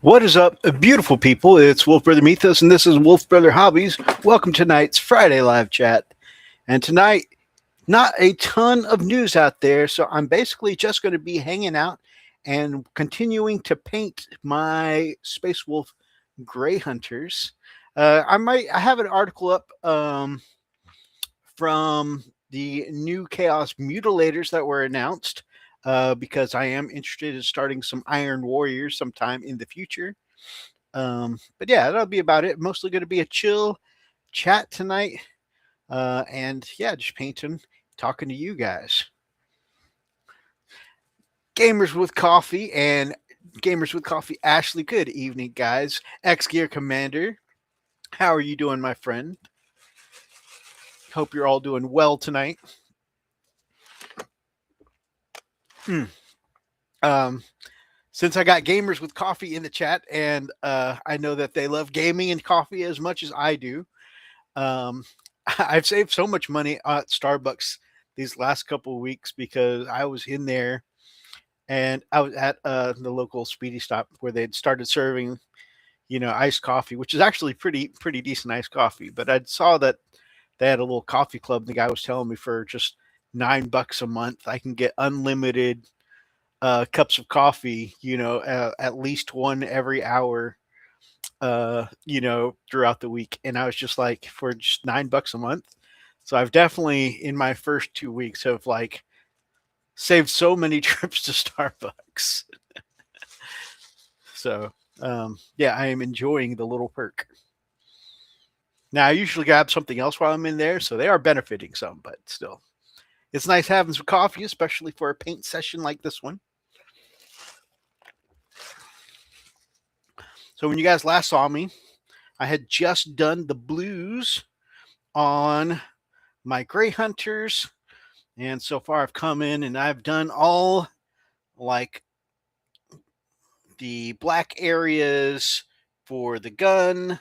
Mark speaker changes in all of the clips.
Speaker 1: What is up, beautiful people? It's Wolfbrother Mythos, and this is Wolfbrother Hobbies. Welcome to tonight's Friday live chat. And tonight, not a ton of news out there, so I'm basically just going to be hanging out and continuing to paint my Space Wolf Gray Hunters. I have an article up from the new Chaos Mutilators that were announced. Because I am interested in starting some Iron Warriors sometime in the future. But yeah, that'll be about it. Mostly going to be a chill chat tonight. And yeah, just painting, talking to you guys. Gamers with Coffee and Gamers with Coffee Ashley, good evening, guys. X Gear Commander, how are you doing, my friend? Hope you're all doing well tonight. Um, since I got Gamers with Coffee in the chat, and I know that they love gaming and coffee as much as I do, I've saved so much money at Starbucks these last couple of weeks because I was in there and I was at the local Speedy Stop where they'd started serving, iced coffee, which is actually pretty decent iced coffee. But I saw that they had a little coffee club. And the guy was telling me for just $9 a month, I can get unlimited cups of coffee, at least one every hour, throughout the week. And I was just like, for just $9 a month. So I've definitely in my first 2 weeks have like saved so many trips to Starbucks. So yeah, I am enjoying the little perk. Now I usually grab something else while I'm in there, so they are benefiting some, but still. It's nice having some coffee, especially for a paint session like this one. So when you guys last saw me, I had just done the blues on my Gray Hunters. And so far I've come in and I've done all like the black areas for the gun.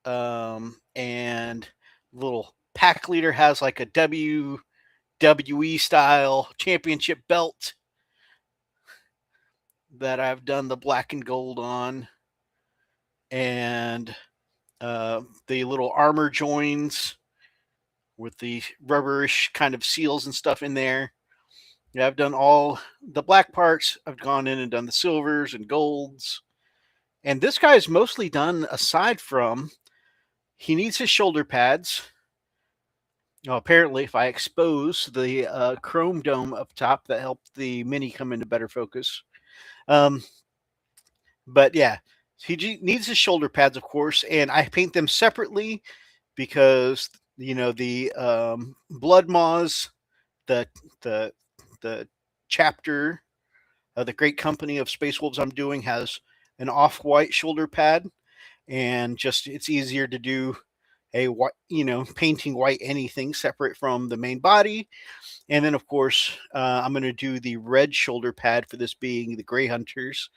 Speaker 1: And little pack leader has like a WWE style championship belt that I've done the black and gold on. And the little armor joins with the rubberish kind of seals and stuff in there. Yeah, I've done all the black parts. I've gone in and done the silvers and golds. And this guy's mostly done aside from he needs his shoulder pads. Well, apparently, if I expose the chrome dome up top, that helped the mini come into better focus. But yeah, he needs his shoulder pads, of course, and I paint them separately because the blood maws, the the chapter of the great company of Space Wolves I'm doing has an off-white shoulder pad, and just it's easier to do a white, painting white anything separate from the main body. And then of course I'm going to do the red shoulder pad for this being the Gray Hunters.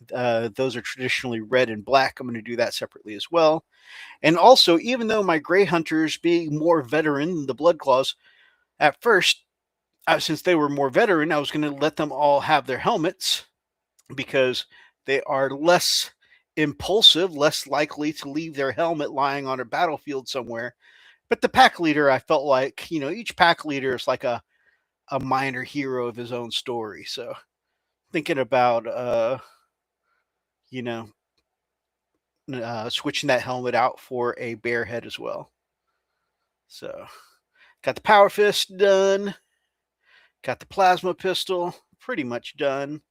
Speaker 1: Those are traditionally red and black. I'm going to do that separately as well. And also, even though my Gray Hunters being more veteran than the Blood Claws, at first, since they were more veteran, I was going to let them all have their helmets because they are less impulsive, less likely to leave their helmet lying on a battlefield somewhere. But the pack leader, I felt like, each pack leader is like a minor hero of his own story. So thinking about, switching that helmet out for a bear head as well. So got the power fist done. Got the plasma pistol pretty much done.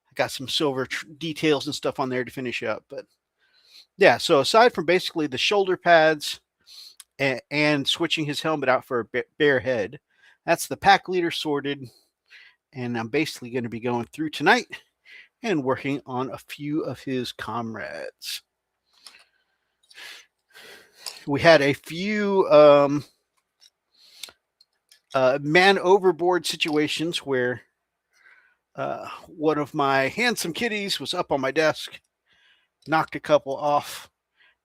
Speaker 1: I got some silver details and stuff on there to finish up. But yeah, so aside from basically the shoulder pads and switching his helmet out for a bear head, that's the pack leader sorted. And I'm basically going to be going through tonight and working on a few of his comrades. We had a few man overboard situations where one of my handsome kitties was up on my desk, knocked a couple off,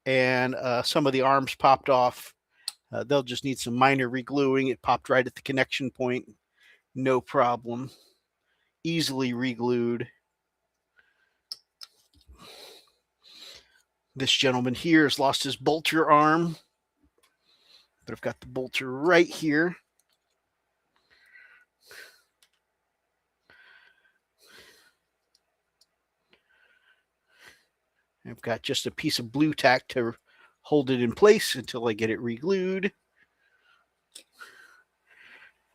Speaker 1: and some of the arms popped off. They'll just need some minor regluing. It popped right at the connection point. No problem. Easily reglued. This gentleman here has lost his bolter arm, but I've got the bolter right here. I've got just a piece of blue tack to hold it in place until I get it re-glued.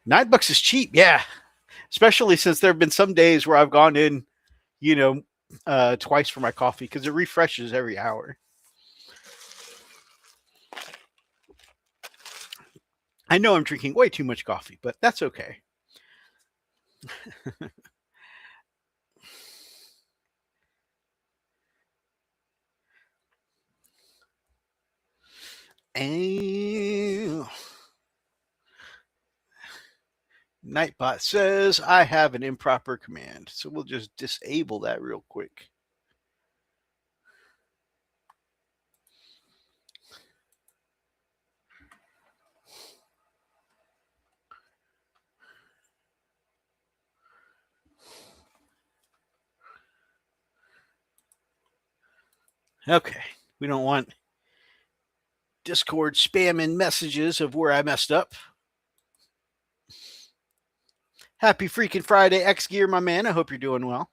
Speaker 1: $9 is cheap, yeah. Especially since there have been some days where I've gone in, twice for my coffee because it refreshes every hour. I know I'm drinking way too much coffee, but that's okay. And Nightbot says I have an improper command, so we'll just disable that real quick. Okay, we don't want Discord spamming messages of where I messed up. Happy freaking Friday, X Gear, my man. I hope you're doing well.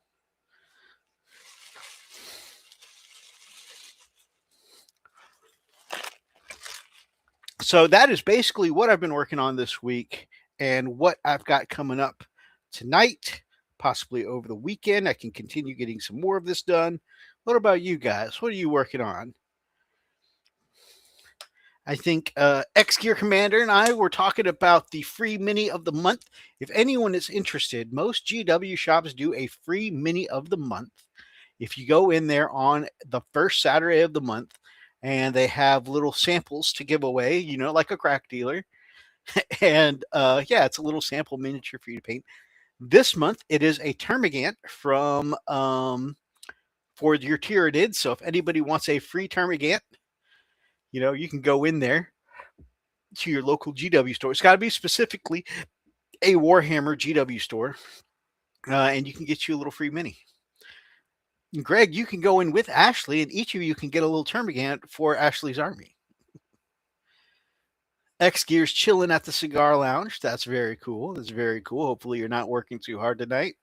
Speaker 1: So that is basically what I've been working on this week and what I've got coming up tonight, possibly over the weekend. I can continue getting some more of this done. What about you guys? What are you working on? I think X Gear Commander and I were talking about the free mini of the month. If anyone is interested, most GW shops do a free mini of the month. If you go in there on the first Saturday of the month and they have little samples to give away, like a crack dealer. And it's a little sample miniature for you to paint. This month, it is a Termagant from for your Tyranid. So if anybody wants a free Termagant, you can go in there to your local GW store. It's got to be specifically a Warhammer GW store, and you can get you a little free mini. And Greg, you can go in with Ashley, and each of you can get a little Termagant for Ashley's army. X Gear's chilling at the cigar lounge. That's very cool. That's very cool. Hopefully, you're not working too hard tonight.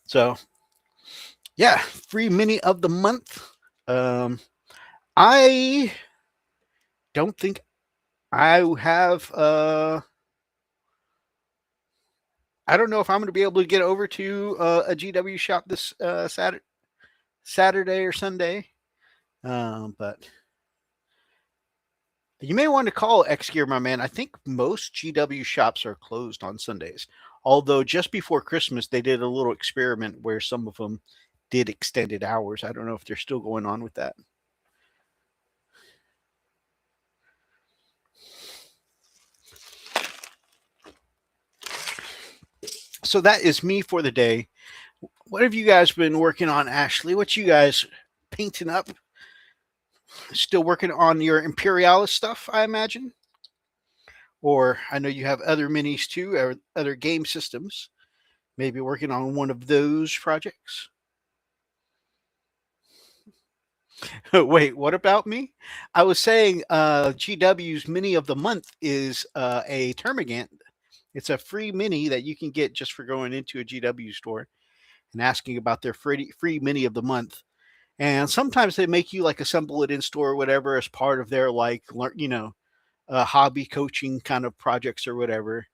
Speaker 1: So, yeah, free mini of the month. I don't think I have. I don't know if I'm going to be able to get over to a GW shop this Saturday or Sunday, but you may want to call X Gear, my man. I think most GW shops are closed on Sundays. Although just before Christmas, they did a little experiment where some of them did extended hours. I don't know if they're still going on with that. So that is me for the day. What have you guys been working on, Ashley? What you guys painting up? Still working on your Imperialis stuff, I imagine? Or I know you have other minis too, or other game systems. Maybe working on one of those projects. Wait, what about me? I was saying GW's mini of the month is a Termagant. It's a free mini that you can get just for going into a GW store and asking about their free mini of the month. And sometimes they make you like assemble it in store or whatever as part of their hobby coaching kind of projects or whatever.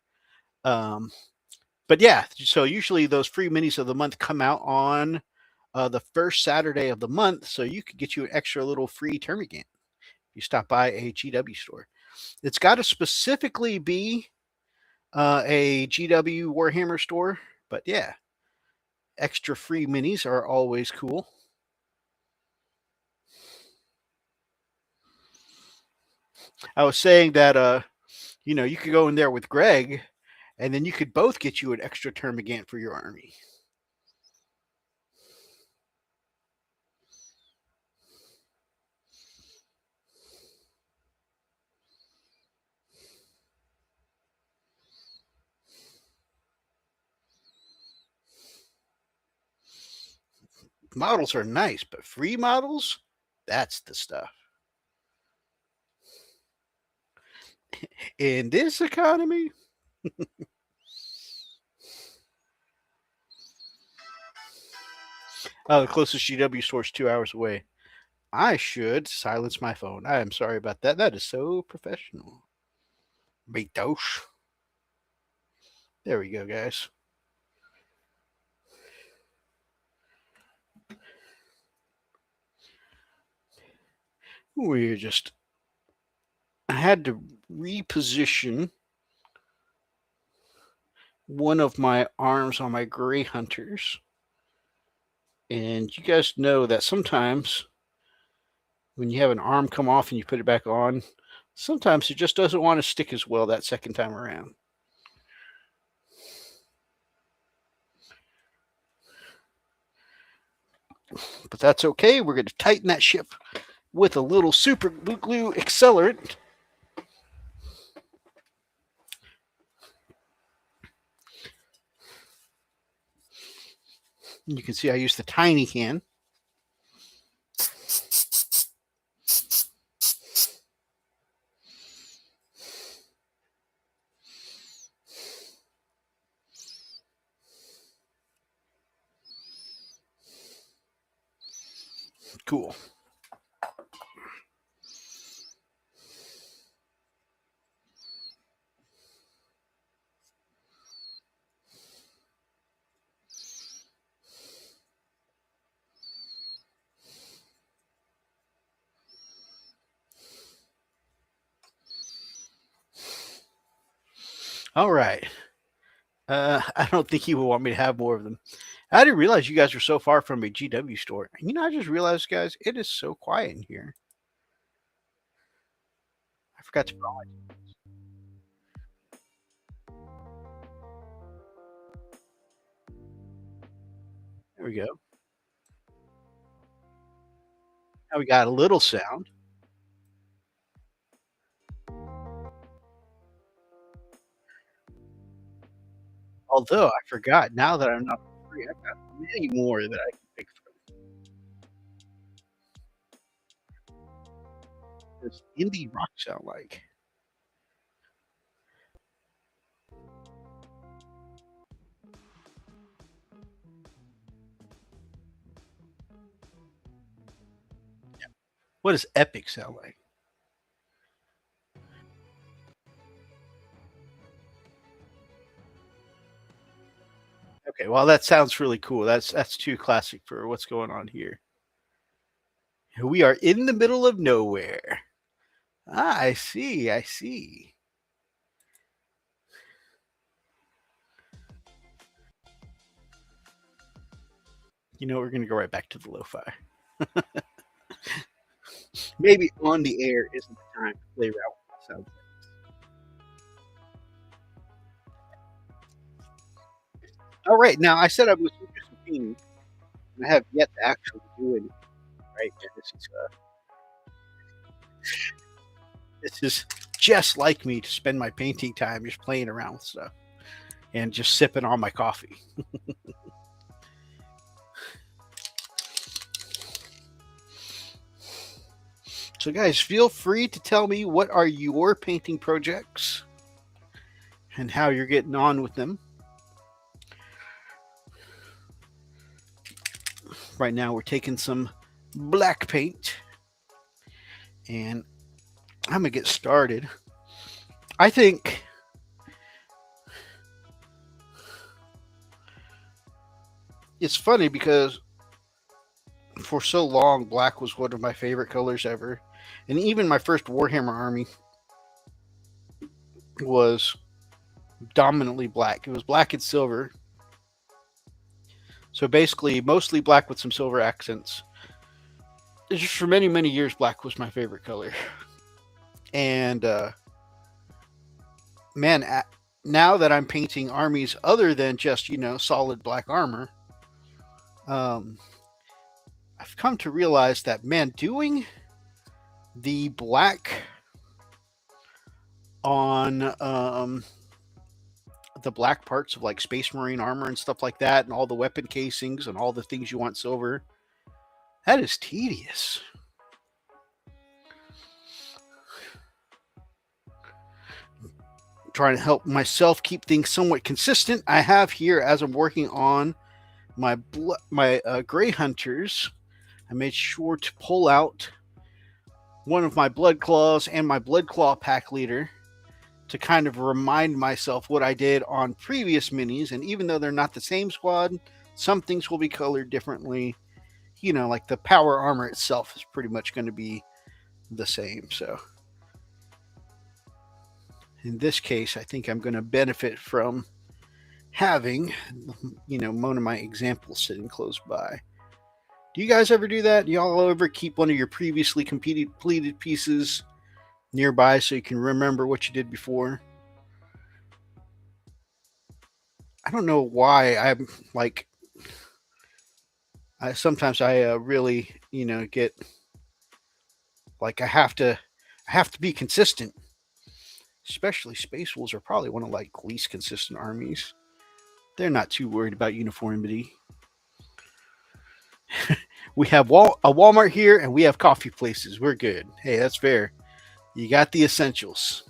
Speaker 1: But yeah, so usually those free minis of the month come out on the first Saturday of the month, so you could get you an extra little free Termagant. You stop by a GW store. It's got to specifically be a GW Warhammer store, but yeah, extra free minis are always cool. I was saying that you could go in there with Greg, and then you could both get you an extra Termagant for your army. Models are nice, but free models, that's the stuff. In this economy, the closest GW store is 2 hours away. I should silence my phone. I am sorry about that. That is so professional. Betosh. There we go, guys. We're just. I had to reposition one of my arms on my gray hunters. And you guys know that sometimes when you have an arm come off and you put it back on, sometimes it just doesn't want to stick as well that second time around. But that's okay. We're going to tighten that ship with a little super glue accelerant. You can see I use the tiny can. Cool. All right. I don't think he would want me to have more of them. I didn't realize you guys were so far from a GW store. You know, I just realized, guys, it is so quiet in here. I forgot to put on my. There we go. Now we got a little sound. Although I forgot, now that I'm not free, I've got many more that I can pick from. Does indie rock sound like? What does epic sound like? Okay, well that sounds really cool. That's too classic for what's going on here. We are in the middle of nowhere. Ah, I see. I see. You know, we're gonna go right back to the lo-fi. Maybe on the air isn't the time to play around with sound. All right, now I said I was going to do some painting, and I have yet to actually do it. Right, and this is just like me to spend my painting time just playing around with stuff and just sipping on my coffee. So, guys, feel free to tell me what are your painting projects and how you're getting on with them. Right now, we're taking some black paint, and I'm gonna get started. I think it's funny because for so long, black was one of my favorite colors ever, and even my first Warhammer army was dominantly black. It was black and silver. So basically, mostly black with some silver accents. It's just for many, many years, black was my favorite color. And man, now that I'm painting armies other than just, solid black armor, um, I've come to realize that, man, doing the black on the black parts of like Space Marine armor and stuff like that, and all the weapon casings and all the things you want silver. That is tedious. Trying to help myself keep things somewhat consistent. I have here, as I'm working on my Gray Hunters, I made sure to pull out one of my Blood Claws and my Blood Claw pack leader to kind of remind myself what I did on previous minis. And even though they're not the same squad, some things will be colored differently. You know, like the power armor itself is pretty much going to be the same. So in this case, I think I'm going to benefit from having, one of my examples sitting close by. Do you guys ever do that? Do y'all ever keep one of your previously completed pieces nearby so you can remember what you did before? I don't know why I'm like, sometimes I really, get like I have to be consistent. Especially Space Wolves are probably one of like least consistent armies. They're not too worried about uniformity. We have a Walmart here, and we have coffee places. We're good. Hey, that's fair. You got the essentials.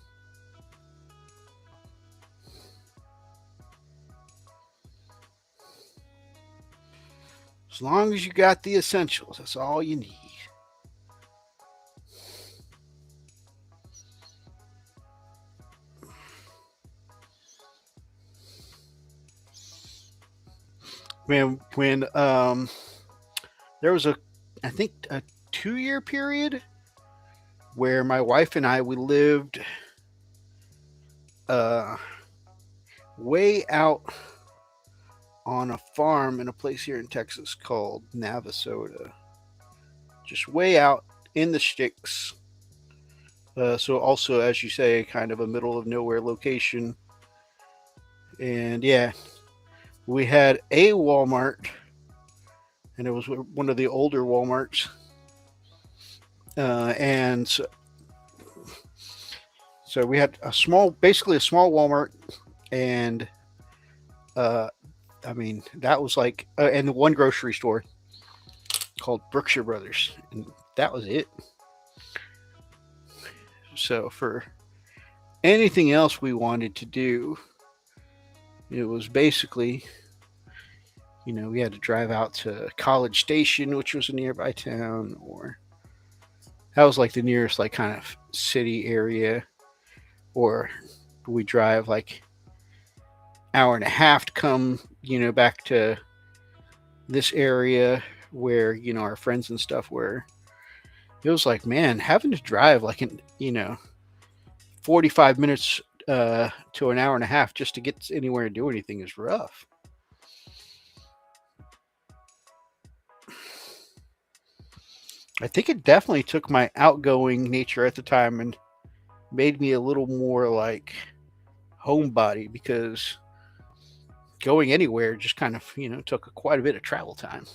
Speaker 1: As long as you got the essentials, that's all you need. When there was I think a 2-year period where my wife and we lived way out on a farm in a place here in Texas called Navasota, just way out in the sticks. So also, as you say, kind of a middle of nowhere location. And yeah, we had a Walmart, and it was one of the older Walmarts. And so we had basically a small Walmart, and that was like, and one grocery store called Brookshire Brothers, and that was it. So for anything else we wanted to do, it was basically, we had to drive out to College Station, which was a nearby town, or that was like the nearest like kind of city area, or we drive like hour and a half to come, back to this area where, our friends and stuff were. It was like, man, having to drive like 45 minutes to an hour and a half just to get anywhere and do anything is rough. I think it definitely took my outgoing nature at the time and made me a little more like homebody, because going anywhere just kind of, took quite a bit of travel time.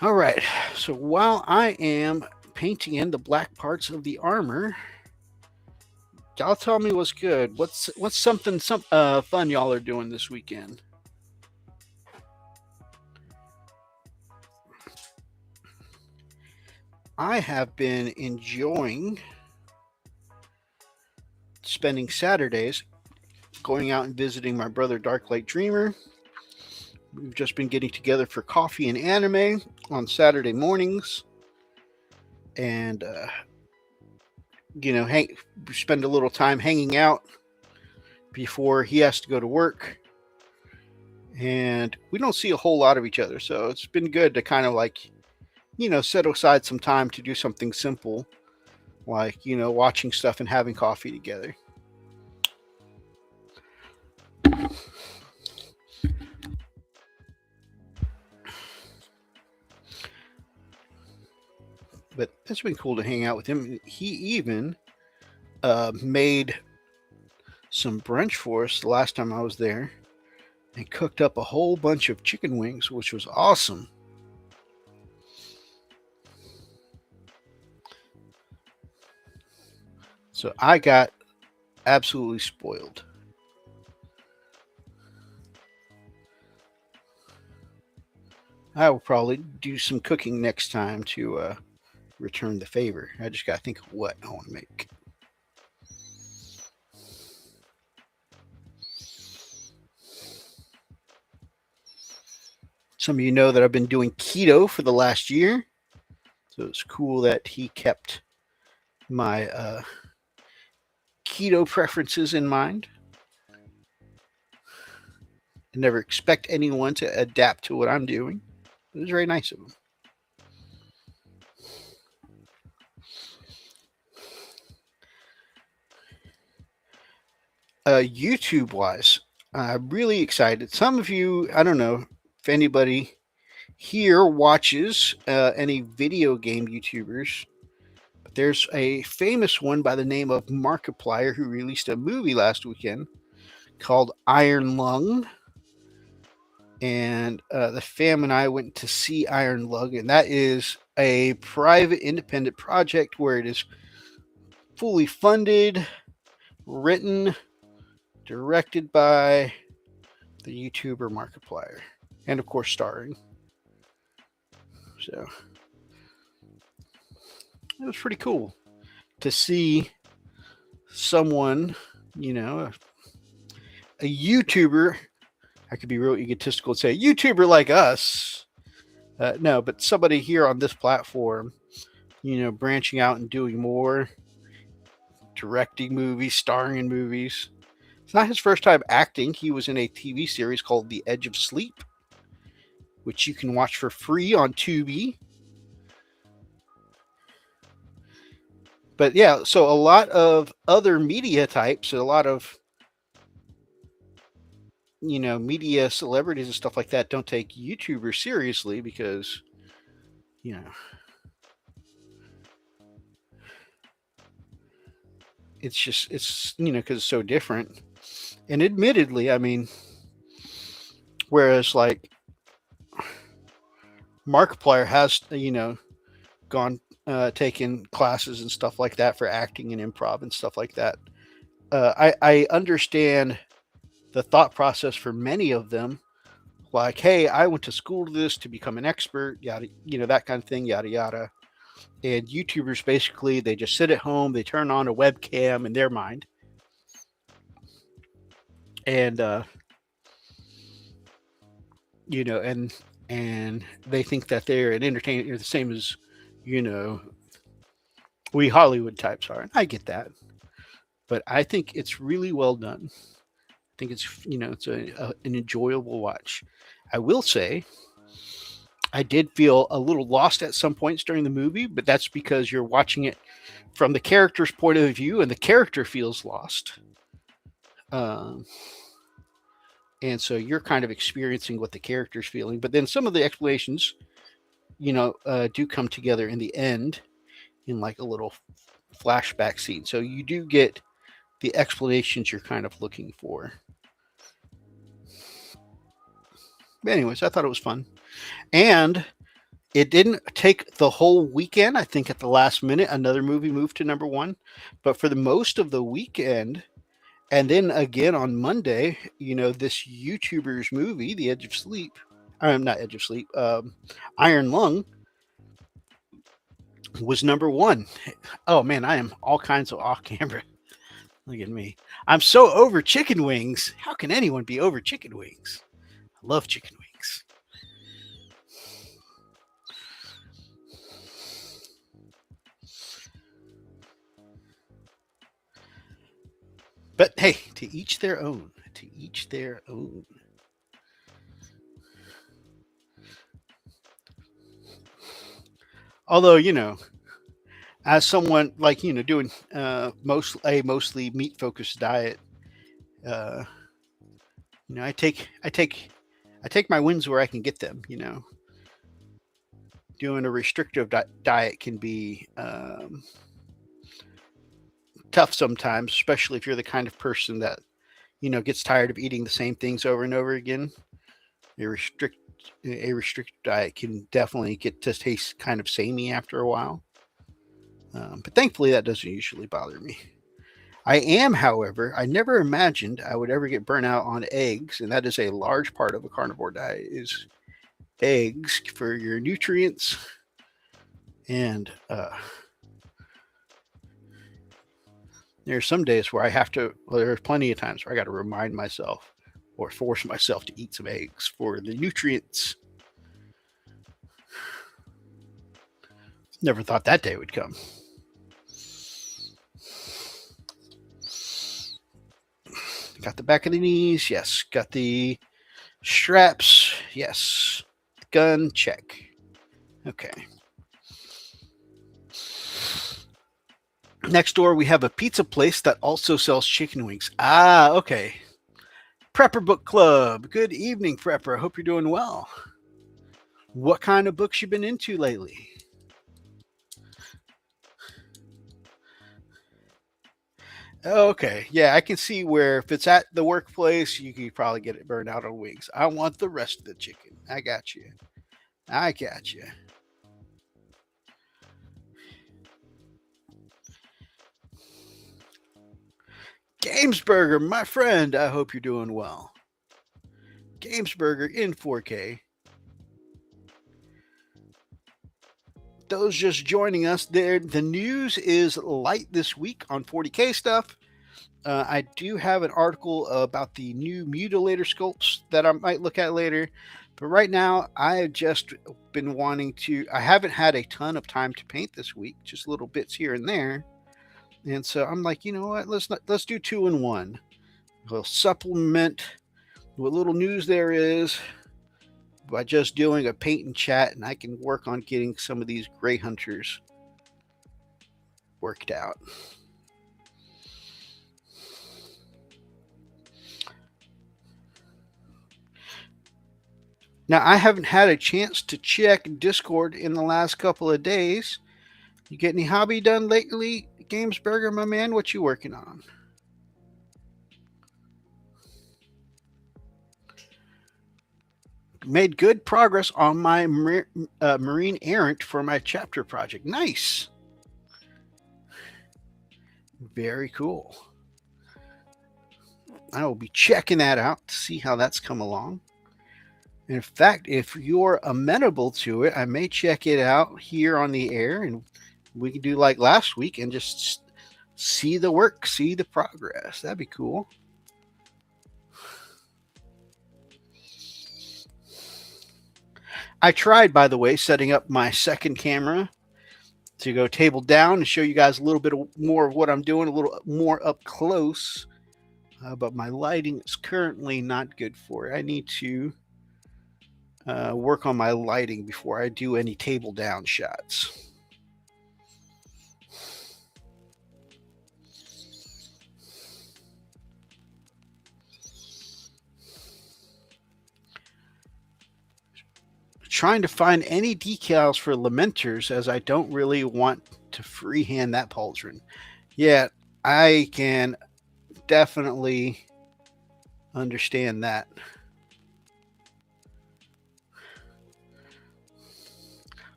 Speaker 1: All right, so while I am painting in the black parts of the armor, y'all tell me what's good. What's something fun y'all are doing this weekend? I have been enjoying spending Saturdays going out and visiting my brother Darklight Dreamer. We've just been getting together for coffee and anime on Saturday mornings, and spend a little time hanging out before he has to go to work. And we don't see a whole lot of each other, so it's been good to kind of like, set aside some time to do something simple, like, watching stuff and having coffee together. But it's been cool to hang out with him. He even made some brunch for us the last time I was there and cooked up a whole bunch of chicken wings, which was awesome. So I got absolutely spoiled. I will probably do some cooking next time to return the favor. I just got to think of what I want to make. Some of you know that I've been doing keto for the last year. So it's cool that he kept my keto preferences in mind. I never expect anyone to adapt to what I'm doing. It was very nice of him. YouTube wise, I'm really excited. Some of you, I don't know if anybody here watches any video game YouTubers. But there's a famous one by the name of Markiplier who released a movie last weekend called Iron Lung. And the fam and I went to see Iron Lung, and that is a private independent project where it is fully funded, written, directed by the YouTuber Markiplier, and of course starring. So it was pretty cool to see someone, you know, a YouTuber. I could be real egotistical and say YouTuber like us. No, but somebody here on this platform, you know, branching out and doing more, directing movies, starring in movies. It's not his first time acting. He was in a TV series called The Edge of Sleep, which you can watch for free on Tubi. But yeah, so a lot of other media types, a lot of, you know, media celebrities and stuff like that don't take YouTubers seriously because, you know, it's just, it's, you know, because it's so different. And admittedly, I mean, whereas like Markiplier has, you know, gone, taken classes and stuff like that for acting and improv and stuff like that. I understand the thought process for many of them. Like, hey, I went to school to this to become an expert, yada, you know, that kind of thing, yada, yada. And YouTubers basically, they just sit at home, they turn on a webcam in their mind. And, you know, and they think that they're an entertainer, you know, the same as, you know, we Hollywood types are. And I get that. But I think it's really well done. I think it's, you know, it's an enjoyable watch. I will say, I did feel a little lost at some points during the movie, but that's because you're watching it from the character's point of view, and the character feels lost. Um, and so you're kind of experiencing what the character's feeling. But then some of the explanations, you know, do come together in the end in like a little flashback scene. So you do get the explanations you're kind of looking for. But anyways, I thought it was fun. And it didn't take the whole weekend. I think at the last minute, another movie moved to number one. But for the most of the weekend, and then again on Monday, you know, this YouTuber's movie, The Edge of Sleep, not Edge of Sleep, Iron Lung, was number one. Oh man, I am all kinds of off camera. Look at me. I'm so over chicken wings. How can anyone be over chicken wings? I love chicken wings. But hey, to each their own. To each their own. Although, you know, as someone like, you know, doing mostly meat focused diet, uh, you know, I take my wins where I can get them. You know, doing a restrictive diet can be tough sometimes, especially if you're the kind of person that, gets tired of eating the same things over and over again. A restrict a restricted diet can definitely get to taste kind of samey after a while. But thankfully, that doesn't usually bother me. However, I never imagined I would ever get burnt out on eggs, and that is a large part of a carnivore diet is eggs for your nutrients. And there's some days where there's plenty of times where I got to remind myself or force myself to eat some eggs for the nutrients. Never thought that day would come. Got the back of the knees, yes. Got the straps, yes. Gun, check. Okay. Next door, we have a pizza place that also sells chicken wings. Ah, okay. Prepper Book Club. Good evening, Prepper. I hope you're doing well. What kind of books you been into lately? Okay, yeah, I can see where if it's at the workplace, you could probably get it burned out on wings. I want the rest of the chicken. I got you. I got you. Gamesburger, my friend, I hope you're doing well. Gamesburger in 4K. Those just joining us there, the news is light this week on 40K stuff. I do have an article about the new Mutilator sculpts that I might look at later. But right now, I have just been wanting to. I haven't had a ton of time to paint this week, just little bits here and there. And so I'm like, you know what? Let's do 2 in 1. We'll supplement what little news there is by just doing a paint and chat, and I can work on getting some of these gray hunters worked out. Now, I haven't had a chance to check Discord in the last couple of days. You get any hobby done lately, Gamesburger, my man? What you working on? Made good progress on my Marine Errant for my chapter project. Nice. Very cool. I will be checking that out to see how that's come along. In fact, if you're amenable to it, I may check it out here on the air, and we can do like last week and just see the work, see the progress. That'd be cool. I tried, by the way, setting up my second camera to go table down and show you guys a little bit more of what I'm doing, a little more up close. But my lighting is currently not good for it. I need to work on my lighting before I do any table down shots. Trying to find any decals for Lamenters, as I don't really want to freehand that pauldron. Yeah, I can definitely understand that.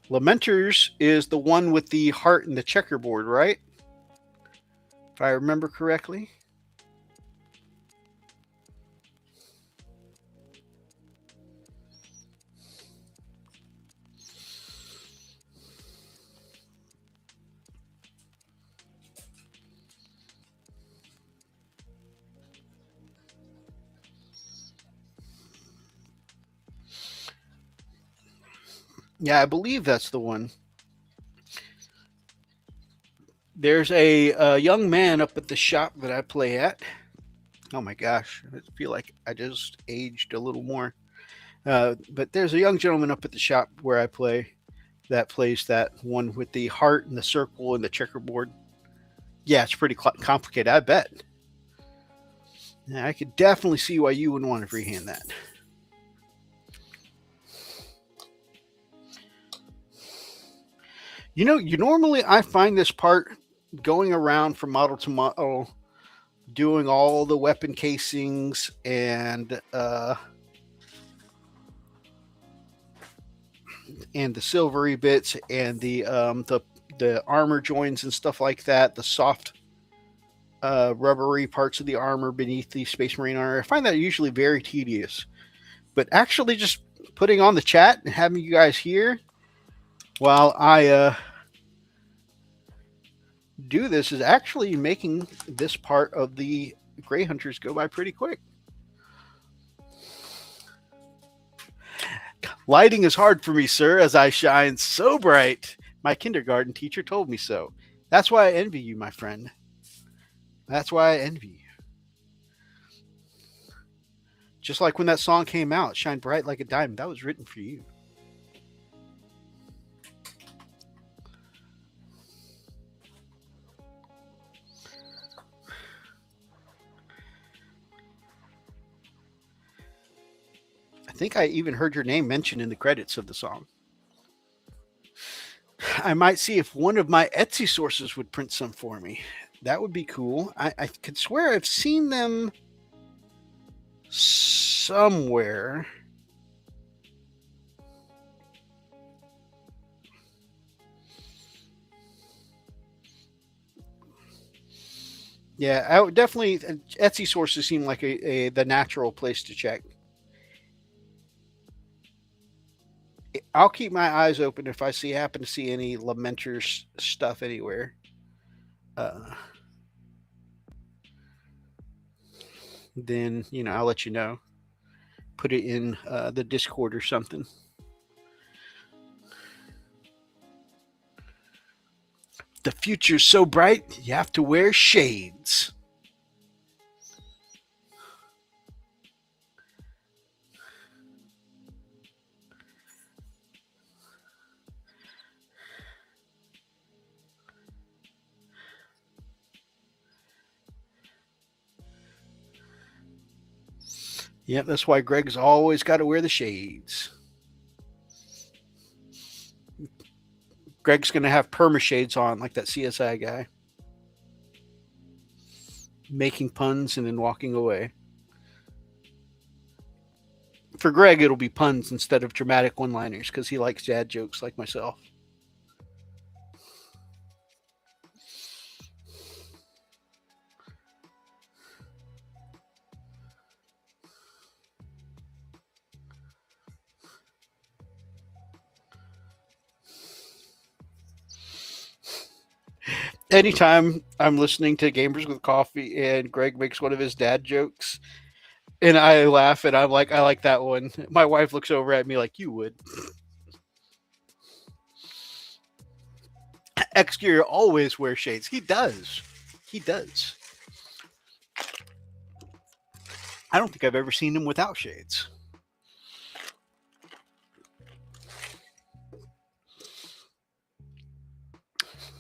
Speaker 1: Lamenters is the one with the heart and the checkerboard, right? If I remember correctly. Yeah, I believe that's the one. There's a young man up at the shop that I play at. Oh my gosh, I feel like I just aged a little more. But there's a young gentleman up at the shop where I play that plays that one with the heart and the circle and the checkerboard. Yeah, it's pretty complicated, I bet. Yeah, I could definitely see why you wouldn't want to freehand that. You normally I find this part going around from model to model, doing all the weapon casings and the silvery bits and the armor joins and stuff like that, the soft rubbery parts of the armor beneath the Space Marine armor. I find that usually very tedious. But actually, just putting on the chat and having you guys here while I do this is actually making this part of the Grey Hunters go by pretty quick. Lighting is hard for me, sir, as I shine so bright. My kindergarten teacher told me so. That's why I envy you, my friend. That's why I envy you. Just like when that song came out, Shine Bright Like a Diamond, that was written for you. I think I even heard your name mentioned in the credits of the song. I might see if one of my Etsy sources would print some for me. That would be cool. I could swear I've seen them somewhere. Yeah, I would definitely. Etsy sources seem like the natural place to check. I'll keep my eyes open if I happen to see any Lamenters stuff anywhere. Then I'll let you know. Put it in the Discord or something. The future's so bright, you have to wear shades. Yep, that's why Greg's always got to wear the shades. Greg's going to have perma shades on like that CSI guy. Making puns and then walking away. For Greg, it'll be puns instead of dramatic one-liners because he likes dad jokes like myself. Anytime I'm listening to Gamers with Coffee and Greg makes one of his dad jokes and I laugh and I'm like, I like that one. My wife looks over at me like, you would. Exterior always wears shades. He does. He does. I don't think I've ever seen him without shades.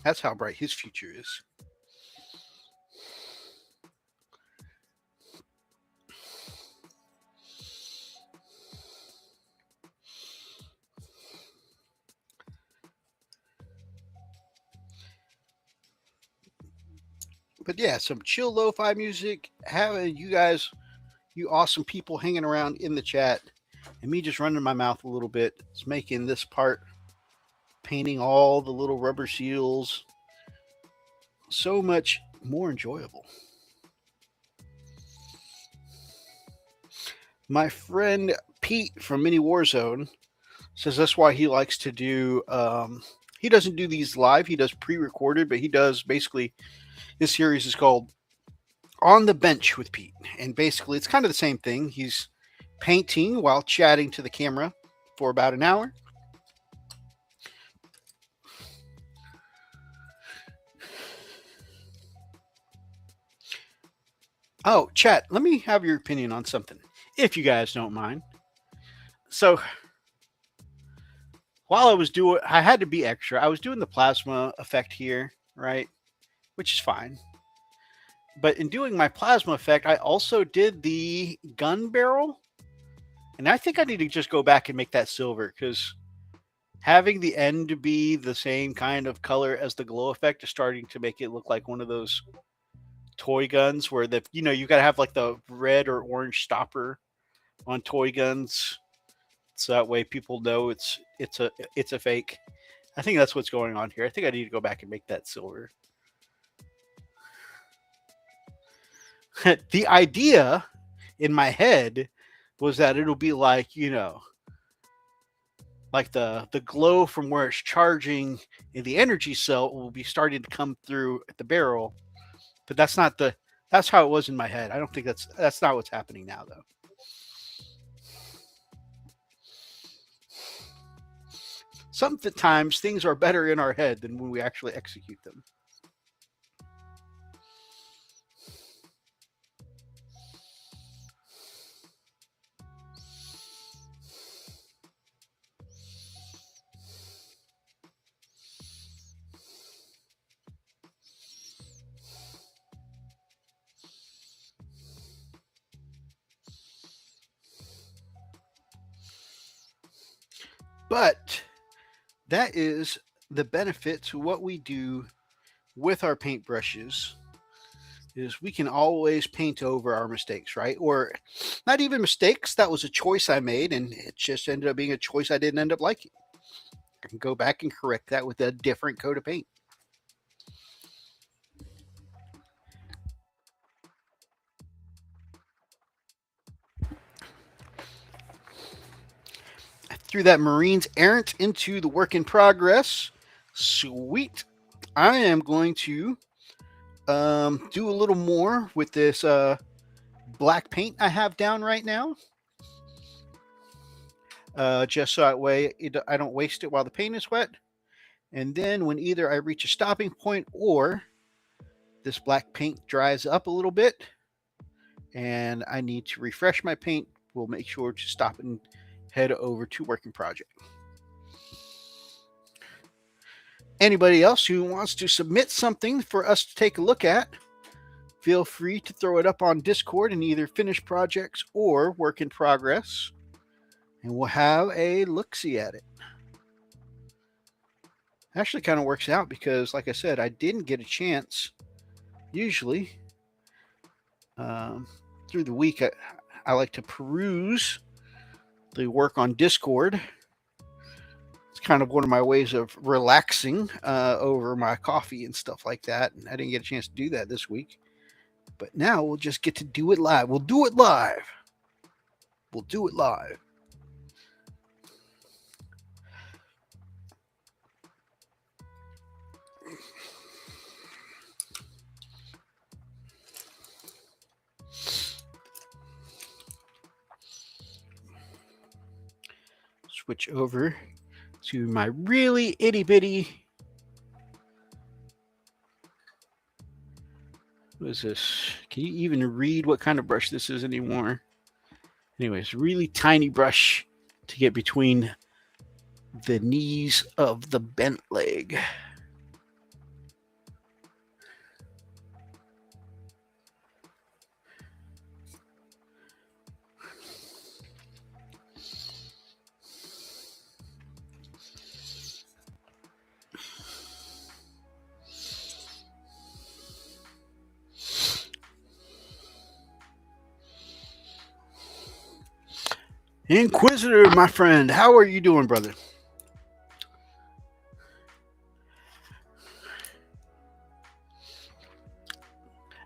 Speaker 1: That's how bright his future is. But yeah, some chill lo-fi music, having you guys, you awesome people hanging around in the chat, and me just running my mouth a little bit. It's making this part, painting all the little rubber seals, so much more enjoyable. My friend Pete from Mini Warzone says that's why he likes to do. He doesn't do these live. He does pre-recorded, but he does basically. His series is called On the Bench with Pete, and basically it's kind of the same thing. He's painting while chatting to the camera for about an hour. Oh, chat, let me have your opinion on something, if you guys don't mind. So, while I had to be extra. I was doing the plasma effect here, right? Which is fine. But in doing my plasma effect, I also did the gun barrel. And I think I need to just go back and make that silver because having the end be the same kind of color as the glow effect is starting to make it look like one of those toy guns where you got to have like the red or orange stopper on toy guns, so that way people know it's a fake. I think that's what's going on here. I think I need to go back and make that silver. The idea in my head was that it'll be like, like the glow from where it's charging in the energy cell will be starting to come through at the barrel, but that's how it was in my head. I don't think that's not what's happening now though. Sometimes things are better in our head than when we actually execute them. But that is the benefit to what we do with our paintbrushes, is we can always paint over our mistakes, right? Or not even mistakes. That was a choice I made, and it just ended up being a choice I didn't end up liking. I can go back and correct that with a different coat of paint. I threw that Marines Errant into the work in progress. Sweet. I am going to do a little more with this black paint I have down right now. Just so that way I don't waste it while the paint is wet. And then when either I reach a stopping point or this black paint dries up a little bit and I need to refresh my paint, we'll make sure to stop and head over to working project. Anybody else who wants to submit something for us to take a look at, feel free to throw it up on Discord in either finished projects or work in progress, and we'll have a look-see at it. Actually kind of works out because, like I said, I didn't get a chance. Usually, through the week, I like to peruse the work on Discord. It's kind of one of my ways of relaxing over my coffee and stuff like that. And I didn't get a chance to do that this week. But now we'll just get to do it live. We'll do it live. We'll do it live. Switch over to my really itty bitty. What is this? Can you even read what kind of brush this is anymore? Anyways, really tiny brush to get between the knees of the bent leg. Inquisitor, my friend, how are you doing, brother?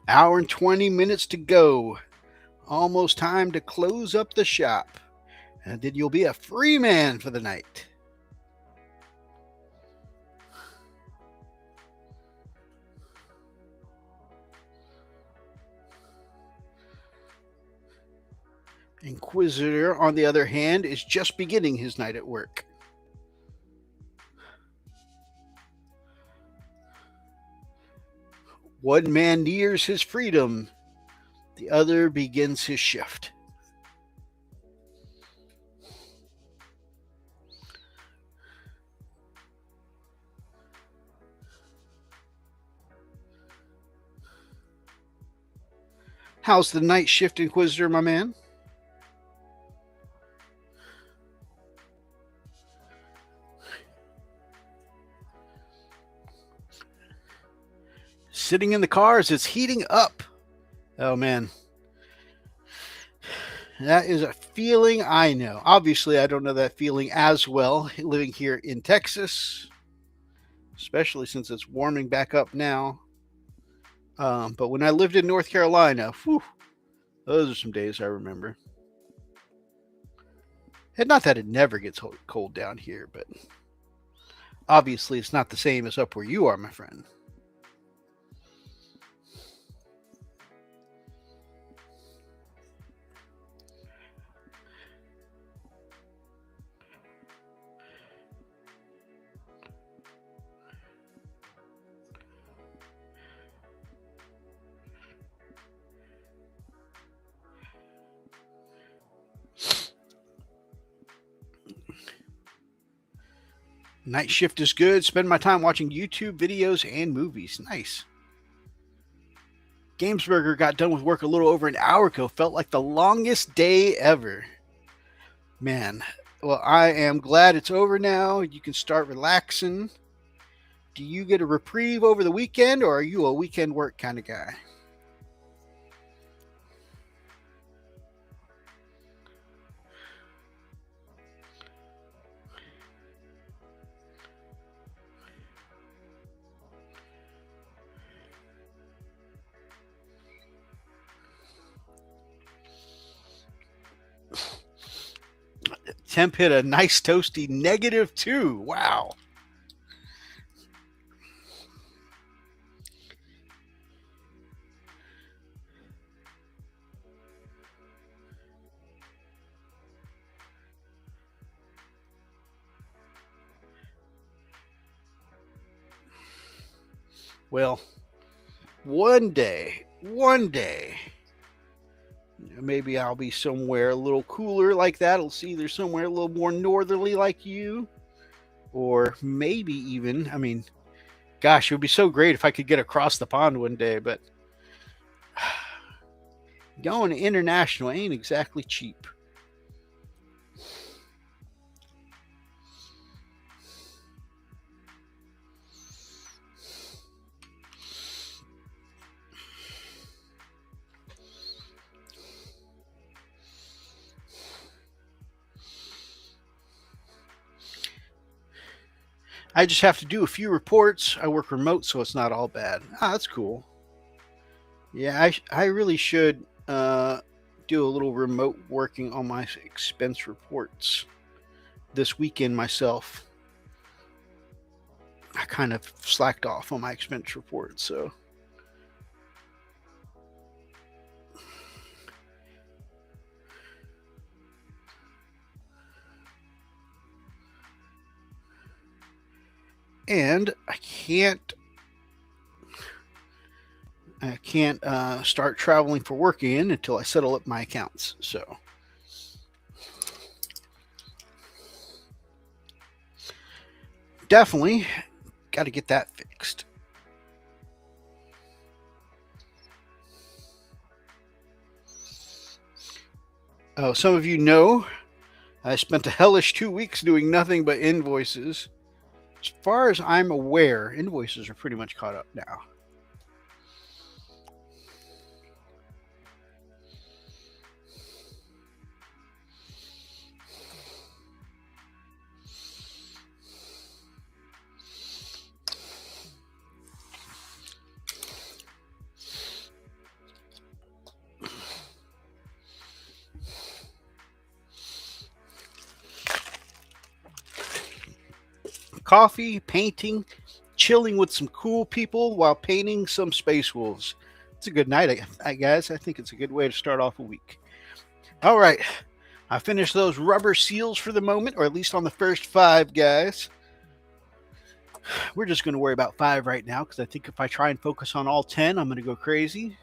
Speaker 1: Hour and 20 minutes to go. Almost time to close up the shop. And then you'll be a free man for the night. Inquisitor, on the other hand, is just beginning his night at work. One man nears his freedom, the other begins his shift. How's the night shift, Inquisitor, my man? Sitting in the car as it's heating up. Oh man. That is a feeling I know. Obviously, I don't know that feeling as well living here in Texas, especially since it's warming back up now. But when I lived in North Carolina, whew, those are some days I remember. And not that it never gets cold down here, but obviously it's not the same as up where you are, my friend. Night shift is good. Spend my time watching YouTube videos and movies. Nice. Gamesburger got done with work a little over an hour ago. Felt like the longest day ever. Man, well, I am glad it's over now. You can start relaxing. Do you get a reprieve over the weekend, or are you a weekend work kind of guy? Temp hit a nice toasty -2. Wow. Well, one day, maybe I'll be somewhere a little cooler like that. I'll see either somewhere a little more northerly like you, or maybe even, I mean, gosh, it would be so great if I could get across the pond one day, but going international ain't exactly cheap. I just have to do a few reports. I work remote, so it's not all bad. Ah, that's cool. Yeah, I really should do a little remote working on my expense reports this weekend myself. I kind of slacked off on my expense reports, so. And I can't start traveling for work again until I settle up my accounts. So definitely got to get that fixed. Oh, some of you know I spent a hellish 2 weeks doing nothing but invoices. As far as I'm aware, invoices are pretty much caught up now. Coffee, painting, chilling with some cool people while painting some space wolves. It's a good night, guys. I think it's a good way to start off a week. All right. I finished those rubber seals for the moment, or at least on the first 5, guys. We're just going to worry about 5 right now, because I think if I try and focus on all 10, I'm going to go crazy.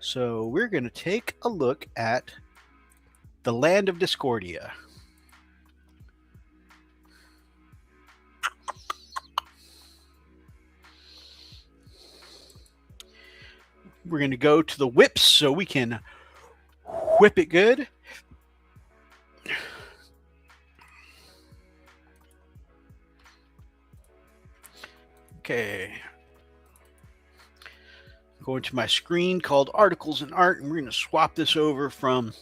Speaker 1: So we're going to take a look at the Land of Discordia. We're going to go to the whips so we can whip it good. Okay. Going to my screen called Articles and Art, and we're going to swap this over from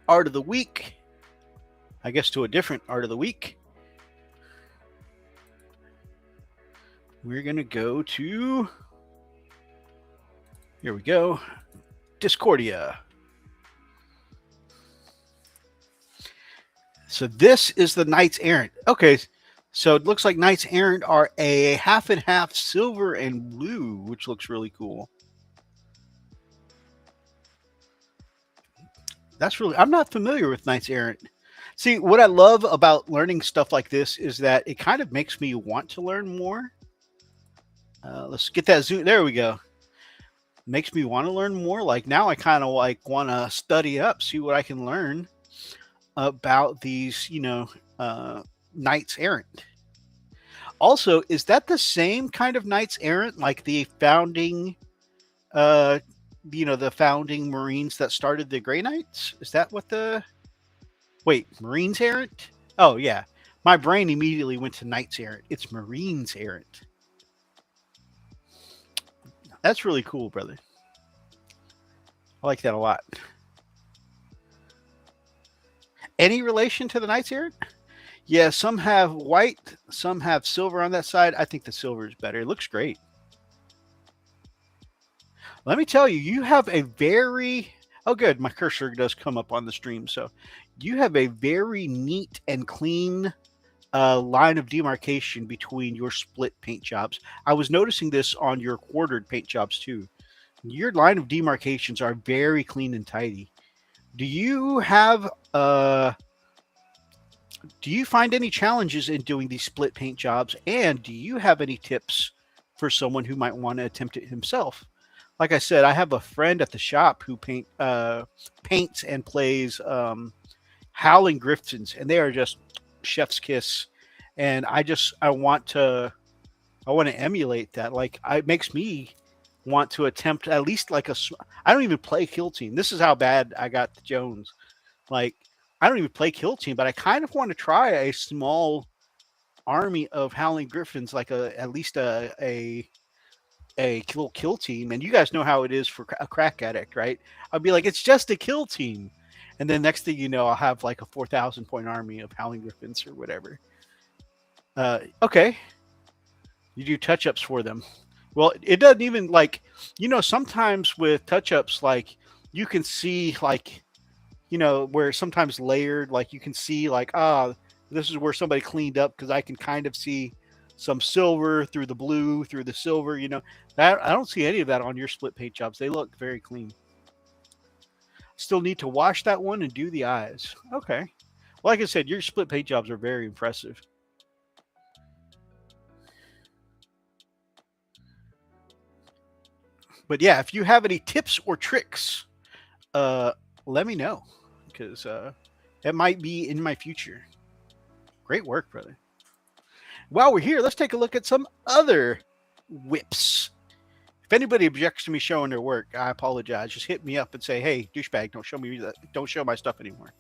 Speaker 1: Art of the Week, I guess, to a different Art of the Week. We're going to go to, here we go, Discordia. So this is the Knights Errant. Okay, so it looks like Knights Errant are a half and half silver and blue, which looks really cool. That's really, I'm not familiar with Knights Errant. See, what I love about learning stuff like this is that it kind of makes me want to learn more. Let's get that zoom. There we go. Makes me want to learn more. Like now I kind of like want to study up, see what I can learn about these, Knights Errant. Also, is that the same kind of Knights Errant like the founding, the founding Marines that started the Grey Knights? Is that what the... Wait, Marines Errant? Oh, yeah. My brain immediately went to Knights Errant. It's Marines Errant. That's really cool, brother. I like that a lot. Any relation to the Knights Errant? Yeah, some have white, some have silver on that side. I think the silver is better. It looks great. Let me tell you, you have a very... Oh, good. My cursor does come up on the stream. So you have a very neat and clean line of demarcation between your split paint jobs. I was noticing this on your quartered paint jobs too. Your line of demarcations are very clean and tidy. Do you have... do you find any challenges in doing these split paint jobs? And do you have any tips for someone who might want to attempt it himself? Like I said, I have a friend at the shop who paints and plays Howling Griffins, and they are just chef's kiss. And I want to emulate that. Like, it makes me want to attempt at least like I don't even play Kill Team. This is how bad I got the Jones. Like, I don't even play Kill Team, but I kind of want to try a small army of Howling Griffins, like at least a little kill team. And you guys know how it is for a crack addict, right? I'll be like, it's just a kill team, and then next thing you know, I'll have like a 4,000 point army of Howling Griffins or whatever. Okay, you do touch-ups for them. Well, it doesn't even, like, sometimes with touch-ups, like, you can see, like, where sometimes layered, like, you can see, like, this is where somebody cleaned up, because I can kind of see some silver through the blue, through the silver, that I don't see any of that on your split paint jobs. They look very clean. Still need to wash that one and do the eyes. Okay. Like I said, your split paint jobs are very impressive. But yeah, if you have any tips or tricks, let me know, because it might be in my future. Great work, brother. While we're here, let's take a look at some other whips. If anybody objects to me showing their work, I apologize. Just hit me up and say, "Hey, douchebag, don't show me that. Don't show my stuff anymore."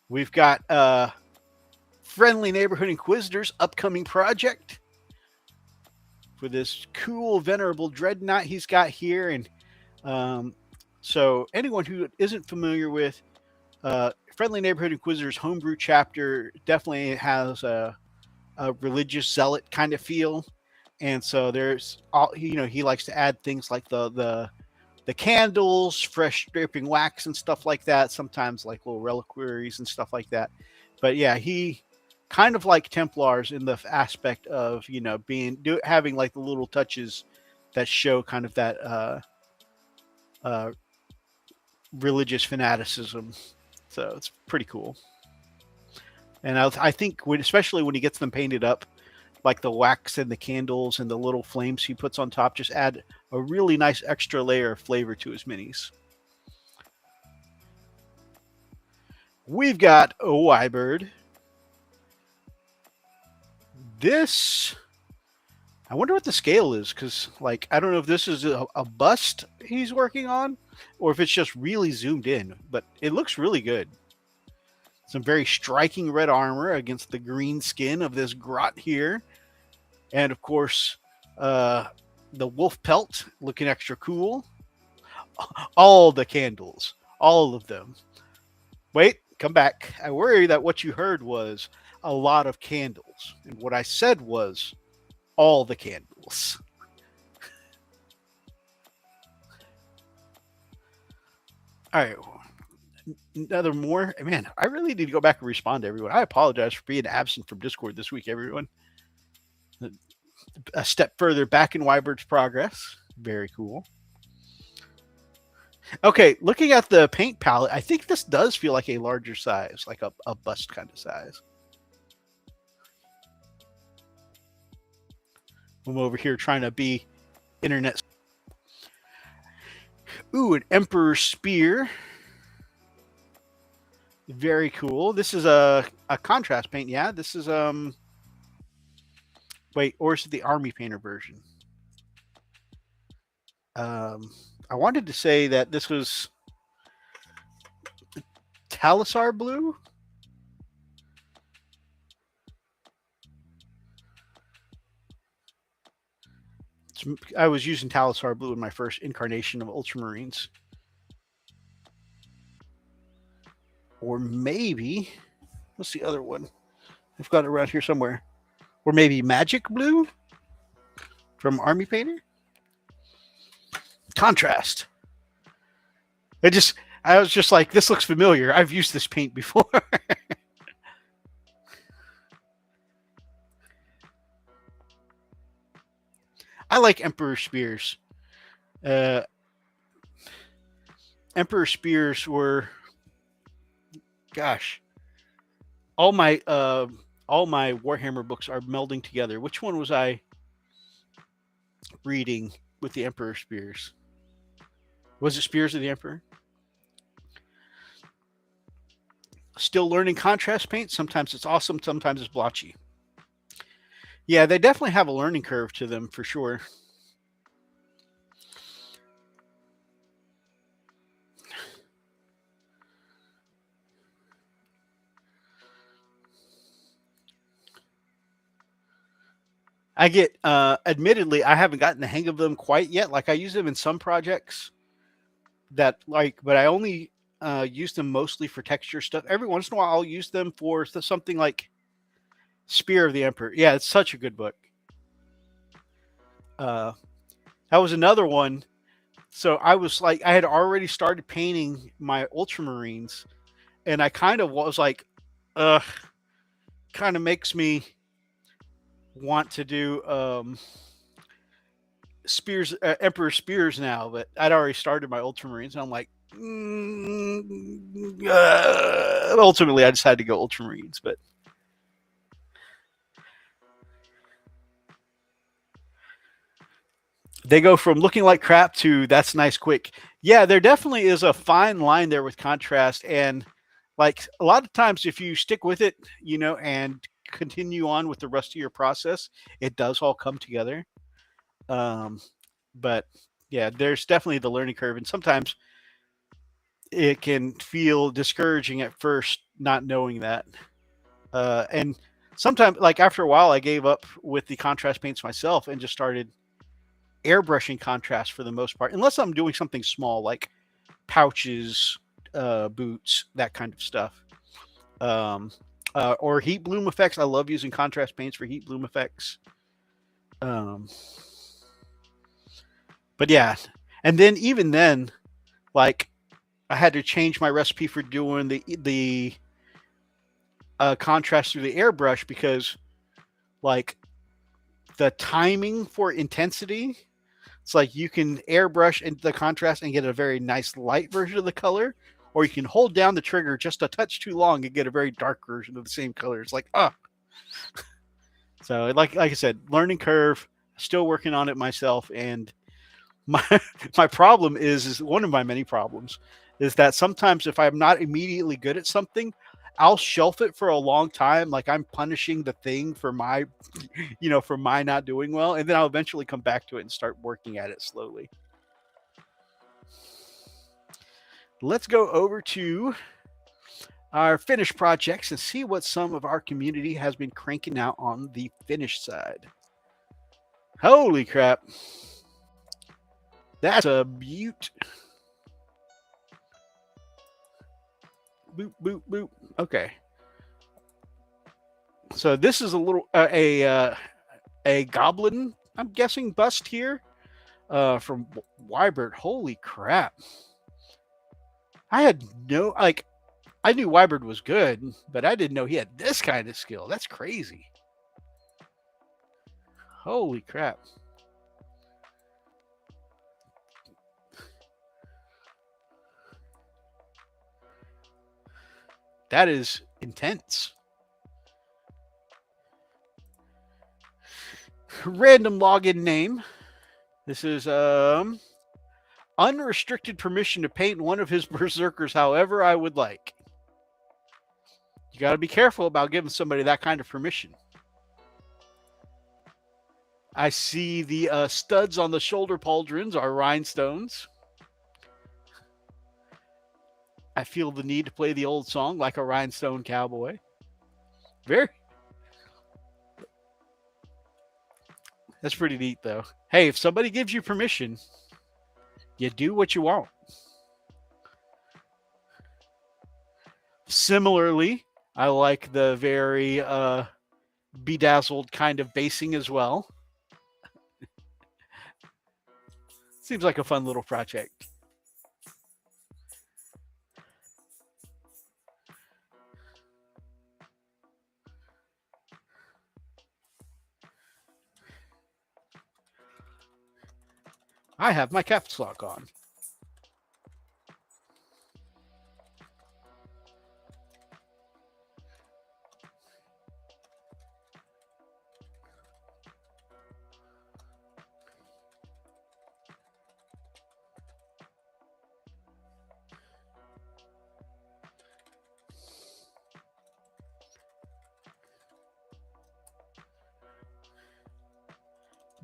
Speaker 1: We've got Friendly Neighborhood Inquisitor's upcoming project for this cool venerable dreadnought he's got here. And so anyone who isn't familiar with Friendly Neighborhood Inquisitor's homebrew chapter, definitely has a religious zealot kind of feel. And so there's all, he likes to add things like the candles, fresh dripping wax and stuff like that, sometimes like little reliquaries and stuff like that. But yeah, he kind of like Templars in the aspect of having like the little touches that show kind of that religious fanaticism. So it's pretty cool. And I think especially when he gets them painted up, like the wax and the candles and the little flames he puts on top, just add a really nice extra layer of flavor to his minis. We've got a Wybird. This, I wonder what the scale is, because like I don't know if this is a bust he's working on or if it's just really zoomed in, but it looks really good. Some very striking red armor against the green skin of this grot here. And of course, the wolf pelt looking extra cool. All the candles, all of them. Wait, come back. I worry that what you heard was a lot of candles. And what I said was all the candles. All right. Another more. Man, I really need to go back and respond to everyone. I apologize for being absent from Discord this week, everyone. A step further back in Wybert's progress. Very cool. Okay, looking at the paint palette, I think this does feel like a larger size, like a bust kind of size. I'm over here trying to be internet. Ooh, an Emperor Spear. Very cool. This is a contrast paint. Yeah, this is wait, or is it the Army Painter version? I wanted to say that this was Talisar Blue. I was using Talisar Blue in my first incarnation of Ultramarines. Or maybe, what's the other one? I've got it around here somewhere. Or maybe Magic Blue from Army Painter. Contrast. I was just like, this looks familiar. I've used this paint before. I like Emperor Spears. Emperor Spears were, gosh, all my Warhammer books are melding together. Which one was I reading with the Emperor Spears? Was it Spears of the Emperor? Still learning contrast paint. Sometimes it's awesome. Sometimes it's blotchy. Yeah, they definitely have a learning curve to them for sure. I get, admittedly, I haven't gotten the hang of them quite yet. Like I use them in some projects that but I only use them mostly for texture stuff. Every once in a while, I'll use them for something like Spear of the Emperor. Yeah, it's such a good book. That was another one. So I was like, I had already started painting my Ultramarines, and I kind of was like, kind of makes me want to do Spears, Emperor Spears now, but I'd already started my Ultramarines, and I'm like, ultimately I decided to go Ultramarines, but they go from looking like crap to that's nice quick. Yeah, there definitely is a fine line there with contrast, and like a lot of times if you stick with it, and continue on with the rest of your process, it does all come together. But yeah, there's definitely the learning curve, and sometimes it can feel discouraging at first not knowing that. And sometimes, like after a while, I gave up with the contrast paints myself and just started airbrushing contrast for the most part, unless I'm doing something small like pouches, boots, that kind of stuff. Or heat bloom effects. I love using contrast paints for heat bloom effects. But yeah, and then even then, like I had to change my recipe for doing the contrast through the airbrush because like the timing for intensity, it's like you can airbrush into the contrast and get a very nice light version of the color, or you can hold down the trigger just a touch too long and get a very dark version of the same color. It's like, So like I said, learning curve, still working on it myself. And my problem is one of my many problems is that sometimes if I'm not immediately good at something, I'll shelf it for a long time. Like I'm punishing the thing for my, for my not doing well. And then I'll eventually come back to it and start working at it slowly. Let's go over to our finished projects and see what some of our community has been cranking out on the finished side. Holy crap. That's a beaut. Boop, boop, boop. Okay. So this is a little a goblin, I'm guessing, bust here from Wybert. Holy crap! I had no like. I knew Wybert was good, but I didn't know he had this kind of skill. That's crazy. Holy crap! That is intense. Random login name. This is unrestricted permission to paint one of his berserkers however I would like. You got to be careful about giving somebody that kind of permission. I see the studs on the shoulder pauldrons are rhinestones. I feel the need to play the old song like a rhinestone cowboy. Very. That's pretty neat, though. Hey, if somebody gives you permission, you do what you want. Similarly, I like the very bedazzled kind of basing as well. Seems like a fun little project. I have my caps lock on.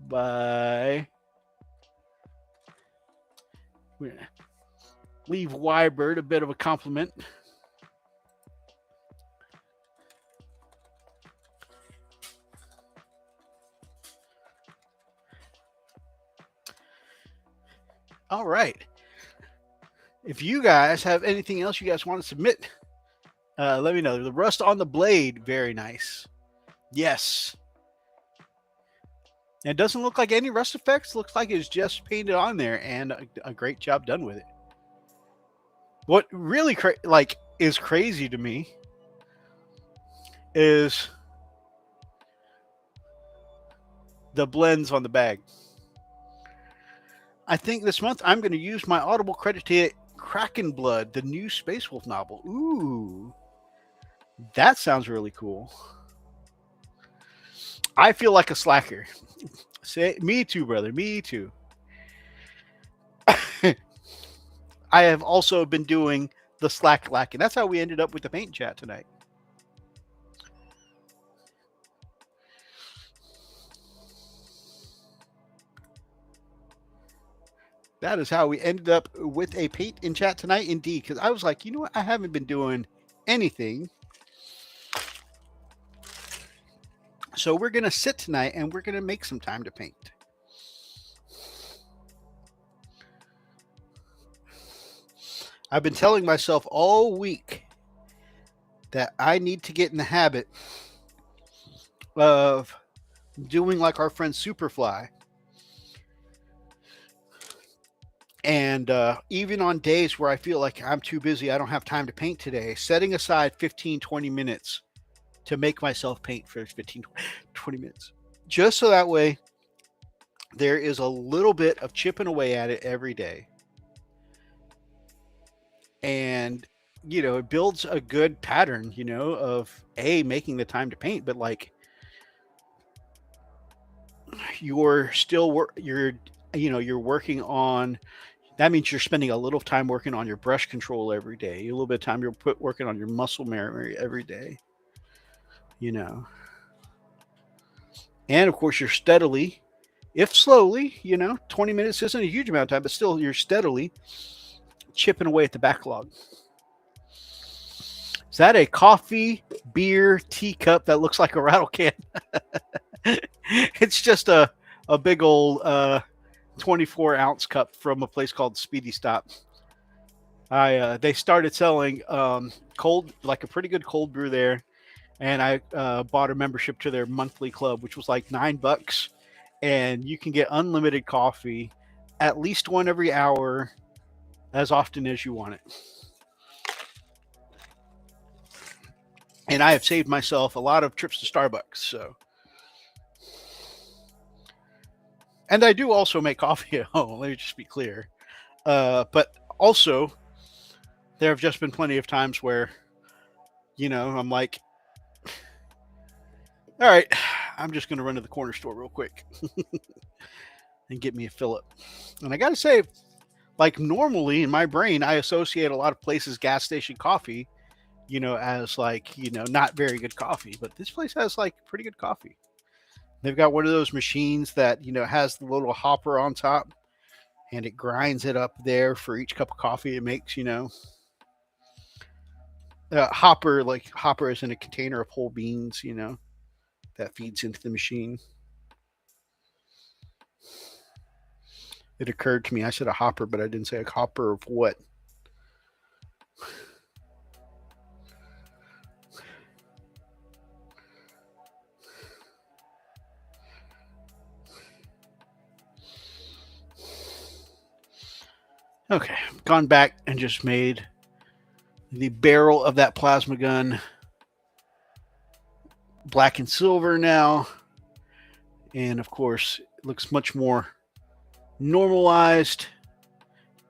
Speaker 1: Bye. We're gonna leave Wybird a bit of a compliment. All right. If you guys have anything else you guys want to submit, let me know. The rust on the blade, very nice. Yes. It doesn't look like any rust effects. Looks like it's just painted on there, and a great job done with it. What really is crazy to me is the blends on the bag. I think this month I'm going to use my Audible credit to get Kraken Blood, the new Space Wolf novel. Ooh, that sounds really cool. I feel like a slacker. Say, me too, brother. Me too. I have also been doing the slack lacking. That's how we ended up with the paint chat tonight. That is how we ended up with a paint in chat tonight, indeed. Because I was like, you know what? I haven't been doing anything. So we're going to sit tonight and we're going to make some time to paint. I've been telling myself all week that I need to get in the habit of doing like our friend Superfly. And even on days where I feel like I'm too busy, I don't have time to paint today, setting aside 15, 20 minutes to make myself paint for 15, 20 minutes. Just so that way there is a little bit of chipping away at it every day. And, you know, it builds a good pattern, you know, of making the time to paint, but like you're still, you're working on, that means you're spending a little time working on your brush control every day. A little bit of time you're working on your muscle memory every day, you know. And of course, you're steadily, if slowly, 20 minutes isn't a huge amount of time, but still you're steadily chipping away at the backlog. Is that a coffee, beer, teacup that looks like a rattle can? It's just a big old 24-ounce cup from a place called Speedy Stop. They started selling cold, like a pretty good cold brew there, and I bought a membership to their monthly club, which was like $9, and you can get unlimited coffee, at least one every hour, as often as you want it. And I have saved myself a lot of trips to Starbucks. So, and I do also make coffee at home. Let me just be clear. But also, there have just been plenty of times where, I'm like, all right, I'm just going to run to the corner store real quick and get me a fill up. And I got to say, like normally in my brain, I associate a lot of places gas station coffee, as like, not very good coffee. But this place has like pretty good coffee. They've got one of those machines that, has the little hopper on top and it grinds it up there for each cup of coffee it makes, hopper is in a container of whole beans, that feeds into the machine. It occurred to me, I said a hopper, but I didn't say a hopper of what. Okay, gone back and just made the barrel of that plasma gun black and silver now. And of course, it looks much more normalized.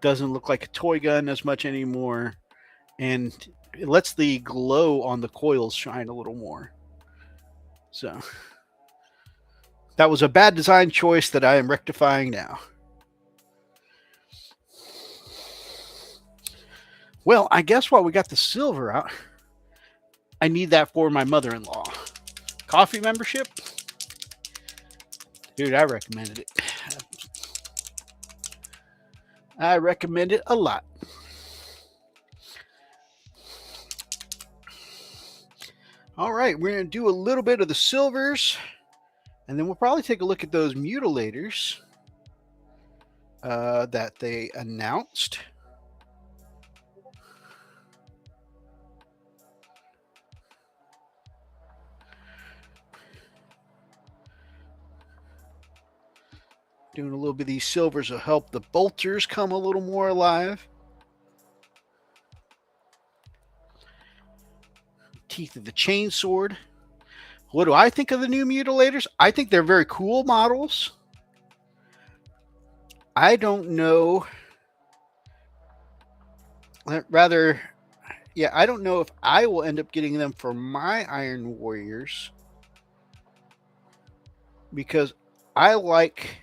Speaker 1: Doesn't look like a toy gun as much anymore. And it lets the glow on the coils shine a little more. So that was a bad design choice that I am rectifying now. Well, I guess while we got the silver out, I need that for my mother-in-law. Coffee membership? Dude, I recommended it. I recommend it a lot. All right, we're going to do a little bit of the silvers, and then we'll probably take a look at those mutilators that they announced. Doing a little bit of these silvers will help the bolters come a little more alive. Teeth of the Chainsword. What do I think of the new mutilators? I think they're very cool models. I don't know. I don't know if I will end up getting them for my Iron Warriors, because I like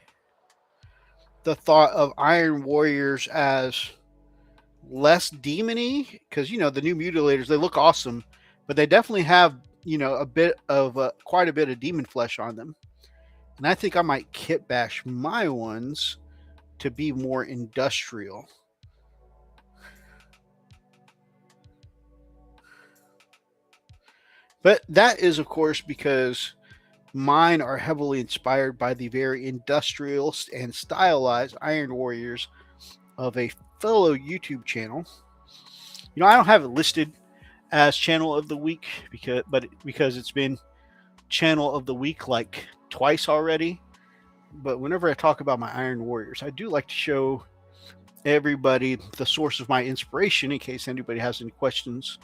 Speaker 1: the thought of Iron Warriors as less demony, because the new mutilators, they look awesome, but they definitely have a bit of quite a bit of demon flesh on them, and I think I might kit bash my ones to be more industrial. But that is, of course, because mine are heavily inspired by the very industrial and stylized Iron Warriors of a fellow YouTube channel. I don't have it listed as channel of the week because it's been channel of the week like twice already. But whenever I talk about my Iron Warriors, I do like to show everybody the source of my inspiration in case anybody has any questions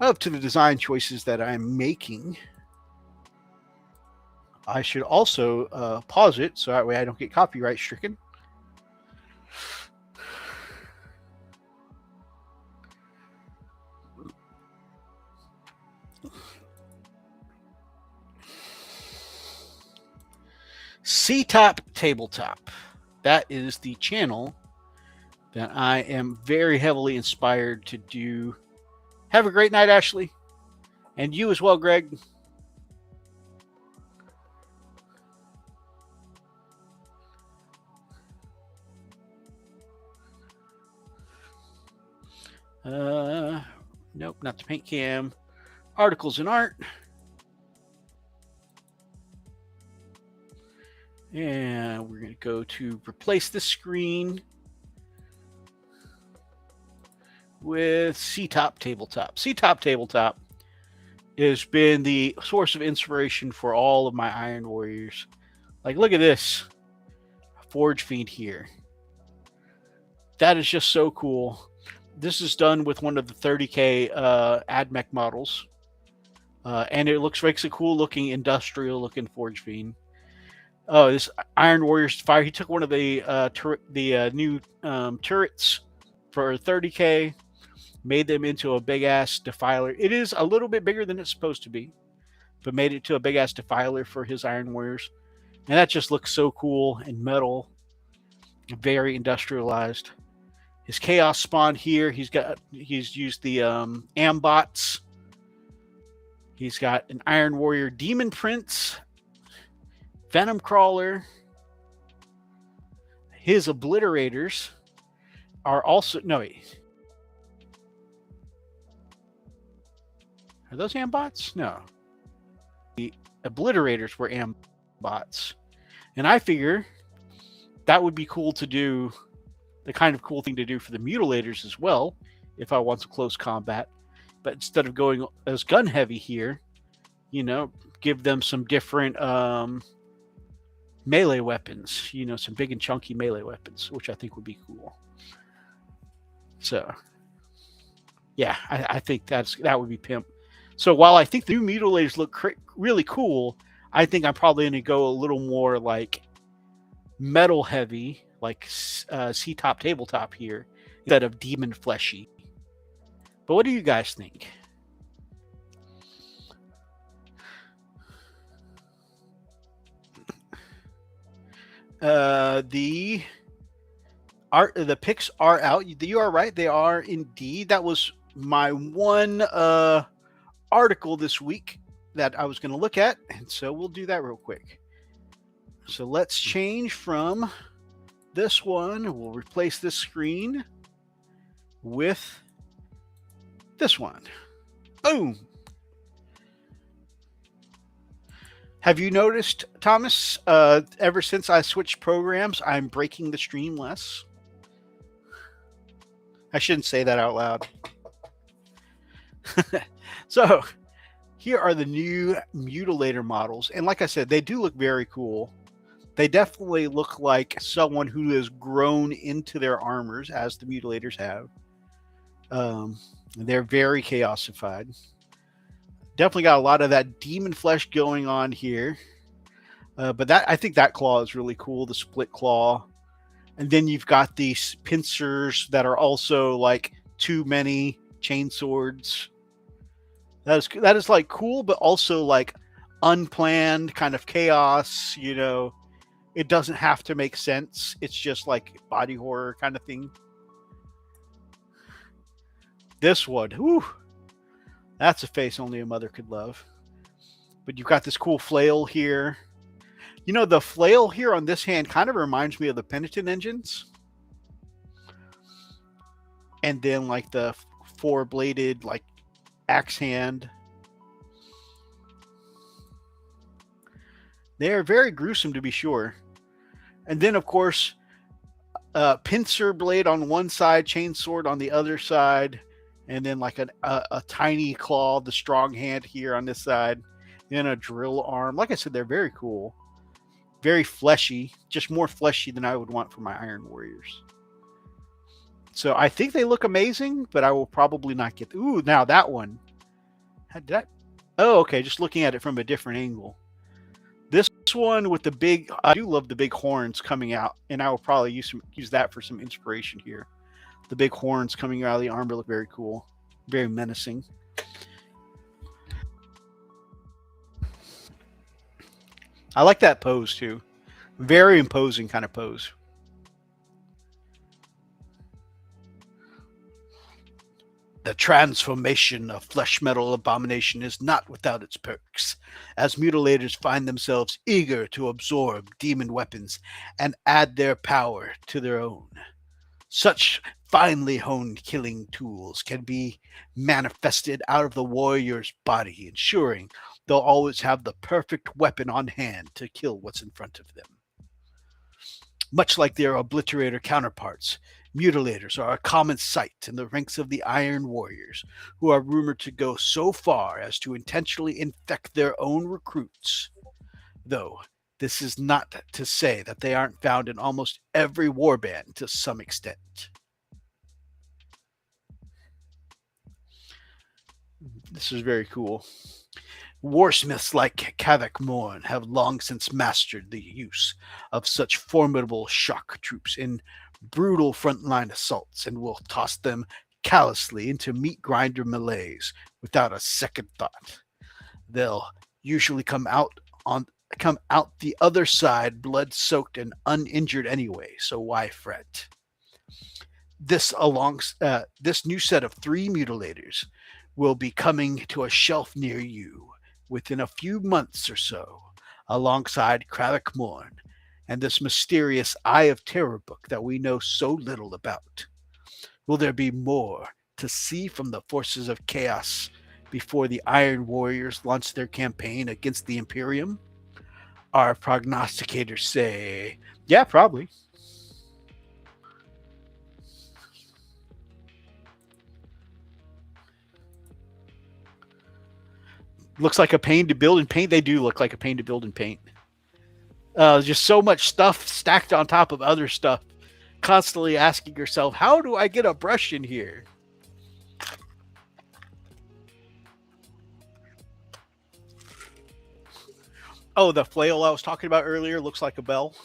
Speaker 1: up to the design choices that I'm making. I should also pause it so that way I don't get copyright stricken. C-Top Tabletop. That is the channel that I am very heavily inspired to do. Have a great night, Ashley. And you as well, Greg. Nope, not the paint cam. Articles in art. And we're going to go to replace this screen with C-Top Tabletop. C-Top Tabletop has been the source of inspiration for all of my Iron Warriors. Like, look at this Forge Fiend here. That is just so cool. This is done with one of the 30K AdMech models. And it makes a cool looking, industrial looking Forge Fiend. Oh, this Iron Warriors Fire. He took one of the new turrets for 30K, made them into a big ass defiler. It is a little bit bigger than it's supposed to be, but made it to a big ass defiler for his Iron Warriors. And that just looks so cool and metal, very industrialized. His Chaos Spawn here, he's used the Ambots. He's got an Iron Warrior Demon Prince, Venom Crawler. His Obliterators are also are those Ambots? No. The Obliterators were Ambots. And I figure that would be cool to do, the kind of cool thing to do for the Mutilators as well, if I want some close combat. But instead of going as gun heavy here, give them some different melee weapons, some big and chunky melee weapons, which I think would be cool. So, yeah, I think that would be pimp. So while I think the new Mutilators look really cool, I think I'm probably going to go a little more like metal heavy, like C-Top Tabletop here, instead of demon fleshy. But what do you guys think? The picks are out. You are right; they are indeed. That was my one article this week that I was going to look at, and so we'll do that real quick. So let's change from this one. We'll replace this screen with this one. Boom. Have you noticed, Thomas, ever since I switched programs, I'm breaking the stream less? I shouldn't say that out loud. So here are the new Mutilator models. And like I said, they do look very cool. They definitely look like someone who has grown into their armors, as the Mutilators have. They're very chaosified. Definitely got a lot of that demon flesh going on here. But I think that claw is really cool, the split claw. And then you've got these pincers that are also like too many chain swords. That is like cool, but also like unplanned kind of chaos. It doesn't have to make sense. It's just like body horror kind of thing. This one, whew, that's a face only a mother could love. But you've got this cool flail here. The flail here on this hand kind of reminds me of the Penitent engines. And then like the four-bladed like axe hand. They're very gruesome, to be sure. And then, of course, pincer blade on one side, chain sword on the other side, and then like a tiny claw, the strong hand here on this side, and a drill arm. Like I said, they're very cool. Very fleshy, just more fleshy than I would want for my Iron Warriors. So I think they look amazing, but I will probably not get... Ooh, now that one. Oh, okay, just looking at it from a different angle. This one with the big... I do love the big horns coming out, and I will probably use that for some inspiration here. The big horns coming out of the armor look very cool. Very menacing. I like that pose, too. Very imposing kind of pose. The transformation of flesh metal abomination is not without its perks, as mutilators find themselves eager to absorb demon weapons and add their power to their own. Such finely honed killing tools can be manifested out of the warrior's body, ensuring they'll always have the perfect weapon on hand to kill what's in front of them. Much like their obliterator counterparts, mutilators are a common sight in the ranks of the Iron Warriors, who are rumored to go so far as to intentionally infect their own recruits. Though, this is not to say that they aren't found in almost every warband to some extent. This is very cool. Warsmiths like Kavak Morn have long since mastered the use of such formidable shock troops in brutal frontline assaults and will toss them callously into meat grinder melees without a second thought. They'll usually come out the other side blood soaked and uninjured anyway, so why fret? This new set of 3 mutilators will be coming to a shelf near you within a few months or so, alongside Kravik Morn and this mysterious Eye of Terror book that we know so little about. Will there be more to see from the forces of chaos before the Iron Warriors launch their campaign against the Imperium? Our prognosticators say, yeah, probably. Looks like a pain to build and paint. They do look like a pain to build and paint. Just so much stuff stacked on top of other stuff. Constantly asking yourself, how do I get a brush in here? Oh, the flail I was talking about earlier looks like a bell.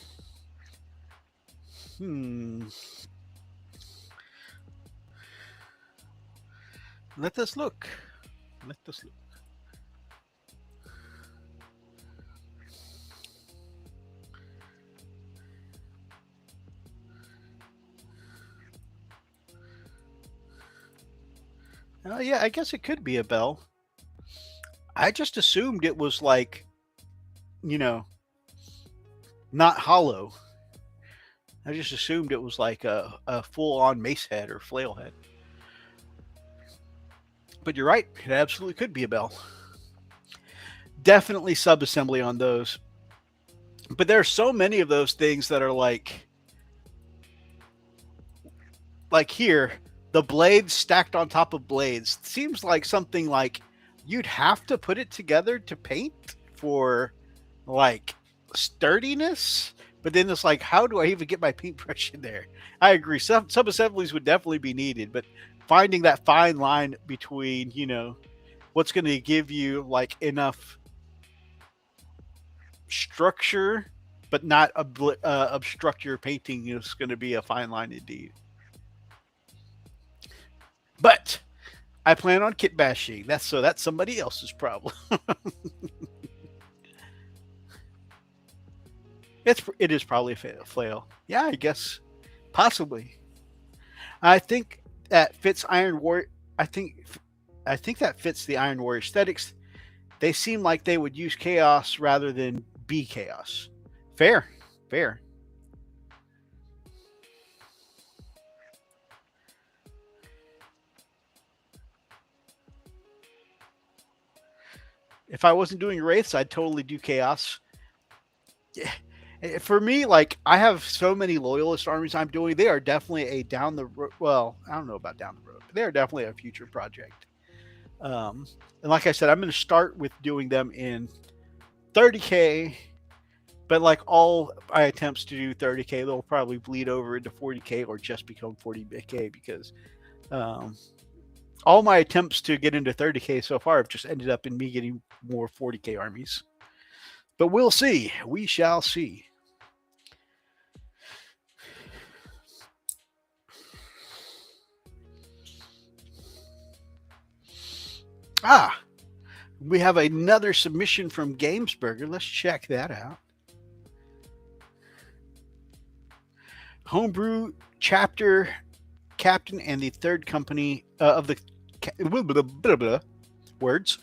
Speaker 1: Let us look. Let us look. Yeah, I guess it could be a bell. I just assumed it was like, you know, not hollow. I just assumed it was like a full on mace head or flail head. But you're right, it absolutely could be a bell. Definitely subassembly on those. But there are so many of those things that are like here, the blades stacked on top of blades seems like something like you'd have to put it together to paint for like sturdiness. But then it's like, how do I even get my paintbrush in there? I agree. Some assemblies would definitely be needed, but finding that fine line between, what's going to give you like enough structure, but not obstruct your painting is going to be a fine line indeed. But I plan on kit bashing. That's somebody else's problem. It is probably a flail. Yeah, I guess possibly. I think that fits Iron War. I think that fits the Iron Warrior aesthetics. They seem like they would use chaos rather than be chaos. Fair. If I wasn't doing wraiths, I'd totally do chaos. Yeah. For me, like I have so many loyalist armies I'm doing. They are definitely a down the road. Well, I don't know about down the road, but they are definitely a future project. And like I said, I'm going to start with doing them in 30K. But like all my attempts to do 30K, they'll probably bleed over into 40K or just become 40K because all my attempts to get into 30K so far have just ended up in me getting more 40K armies. But we'll see. We shall see. We have another submission from Gamesburger. Let's check that out. Homebrew chapter captain and the third company of the words.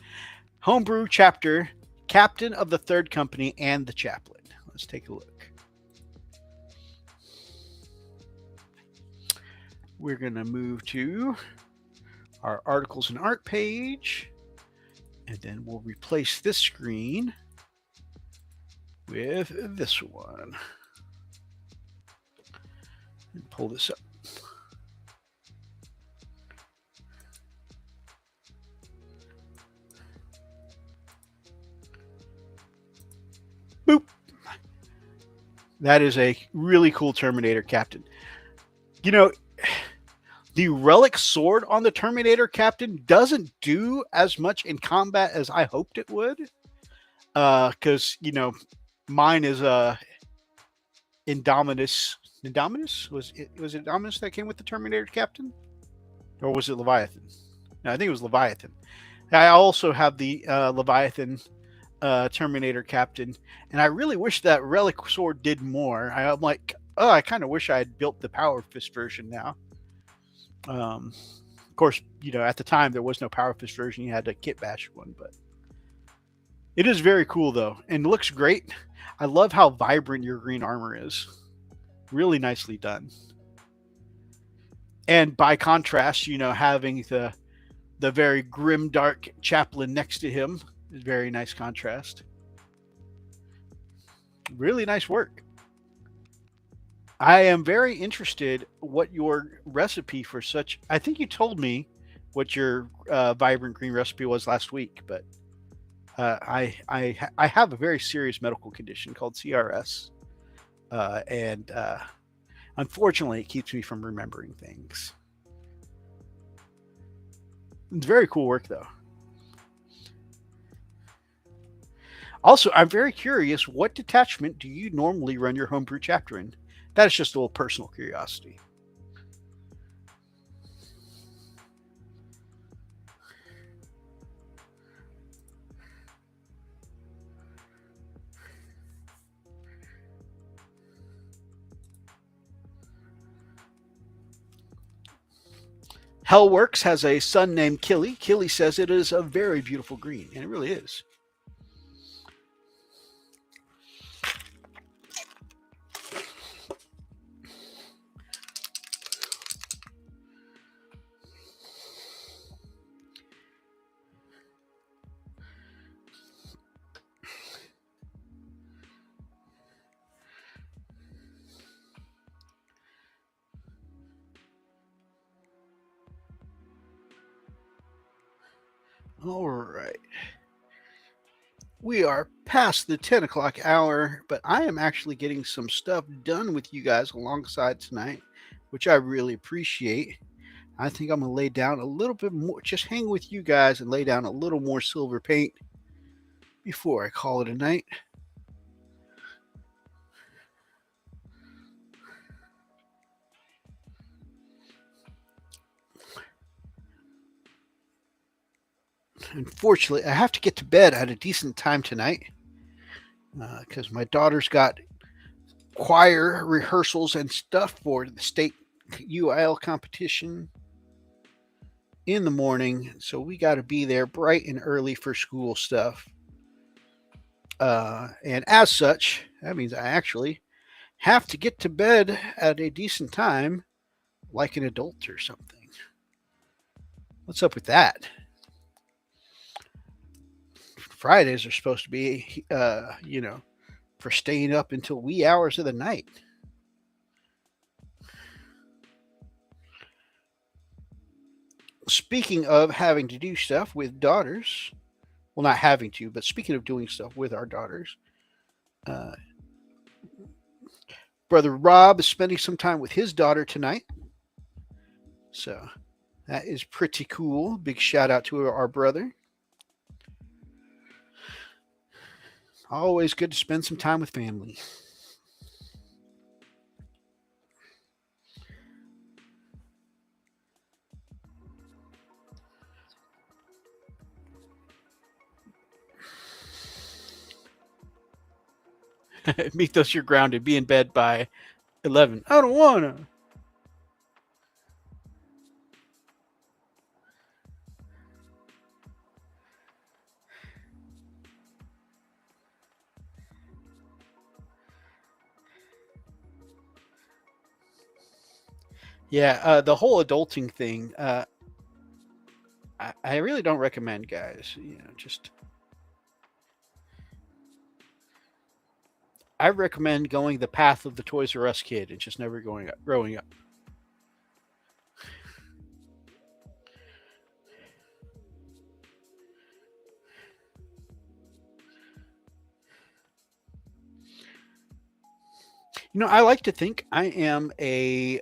Speaker 1: Homebrew chapter captain of the third company and the chaplain. Let's take a look. We're going to move to our articles and art page, and then we'll replace this screen with this one. Pull this up. Boop. That is a really cool Terminator Captain. You know, the relic sword on the Terminator Captain doesn't do as much in combat as I hoped it would. Because, mine is Indominus. Indominus? Was it Indominus that came with the Terminator Captain? Or was it Leviathan? No, I think it was Leviathan. I also have the Leviathan Terminator Captain, and I really wish that relic sword did more. I'm like, oh, I kind of wish I had built the Power Fist version now. Of course, at the time there was no Power Fist version; you had to kit bash one. But it is very cool though, and looks great. I love how vibrant your green armor is. Really nicely done. And by contrast, having the very grim, dark chaplain next to him is very nice contrast. Really nice work. I am very interested what your recipe for such. I think you told me what your vibrant green recipe was last week, but I have a very serious medical condition called CRS, and unfortunately, it keeps me from remembering things. It's very cool work, though. Also, I'm very curious, what detachment do you normally run your homebrew chapter in? That is just a little personal curiosity. Hellworks has a son named Killy. Killy says it is a very beautiful green, and it really is. All right. We are past the 10 o'clock hour, but I am actually getting some stuff done with you guys alongside tonight, which I really appreciate. I think I'm going to lay down a little bit more, just hang with you guys and lay down a little more silver paint before I call it a night. Unfortunately, I have to get to bed at a decent time tonight because my daughter's got choir rehearsals and stuff for the state UIL competition in the morning. So we got to be there bright and early for school stuff. And as such, that means I actually have to get to bed at a decent time, like an adult or something. What's up with that? Fridays are supposed to be, for staying up until wee hours of the night. Speaking of having to do stuff with daughters, well, not having to, but speaking of doing stuff with our daughters, Brother Rob is spending some time with his daughter tonight. So that is pretty cool. Big shout out to our brother. Always good to spend some time with family. Mythos, you're grounded. Be in bed by 11. I don't want to. Yeah, the whole adulting thing, I really don't recommend, guys. Just I recommend going the path of the Toys R Us kid and just never growing up. I like to think I am a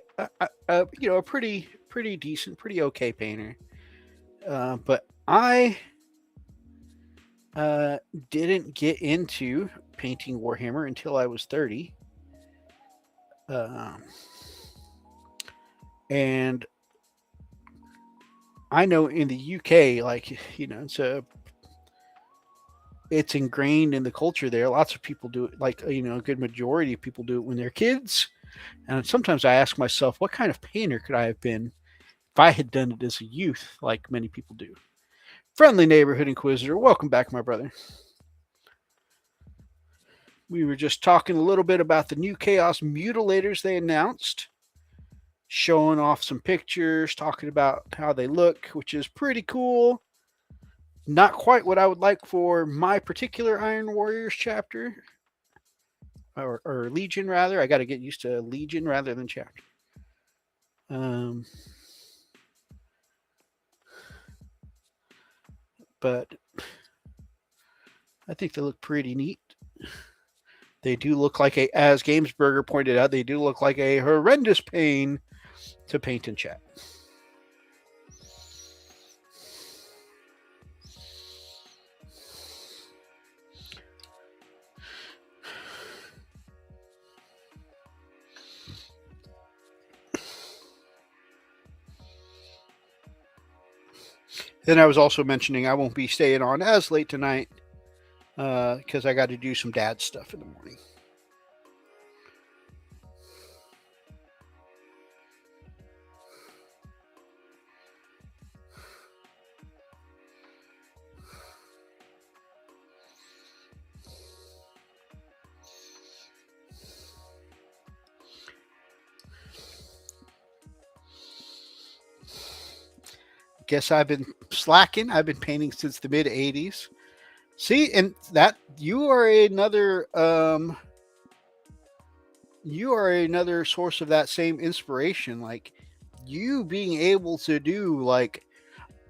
Speaker 1: pretty decent, pretty okay painter. But I uh, didn't get into painting Warhammer until I was 30. Um, and I know in the UK, it's ingrained in the culture there. Lots of people do it, a good majority of people do it when they're kids. And sometimes I ask myself, what kind of painter could I have been if I had done it as a youth, like many people do? Friendly neighborhood inquisitor, welcome back, my brother. We were just talking a little bit about the new Chaos Mutilators they announced, showing off some pictures, talking about how they look, which is pretty cool. Not quite what I would like for my particular Iron Warriors chapter, or Legion rather. I got to get used to Legion rather than chapter. But I think they look pretty neat. They do look like as Gamesburger pointed out, they do look like a horrendous pain to paint and chat. Then I was also mentioning I won't be staying on as late tonight because I got to do some dad stuff in the morning. Guess I've been slacking. I've been painting since the mid 80s. See, and that you are another source of that same inspiration. Like you being able to do like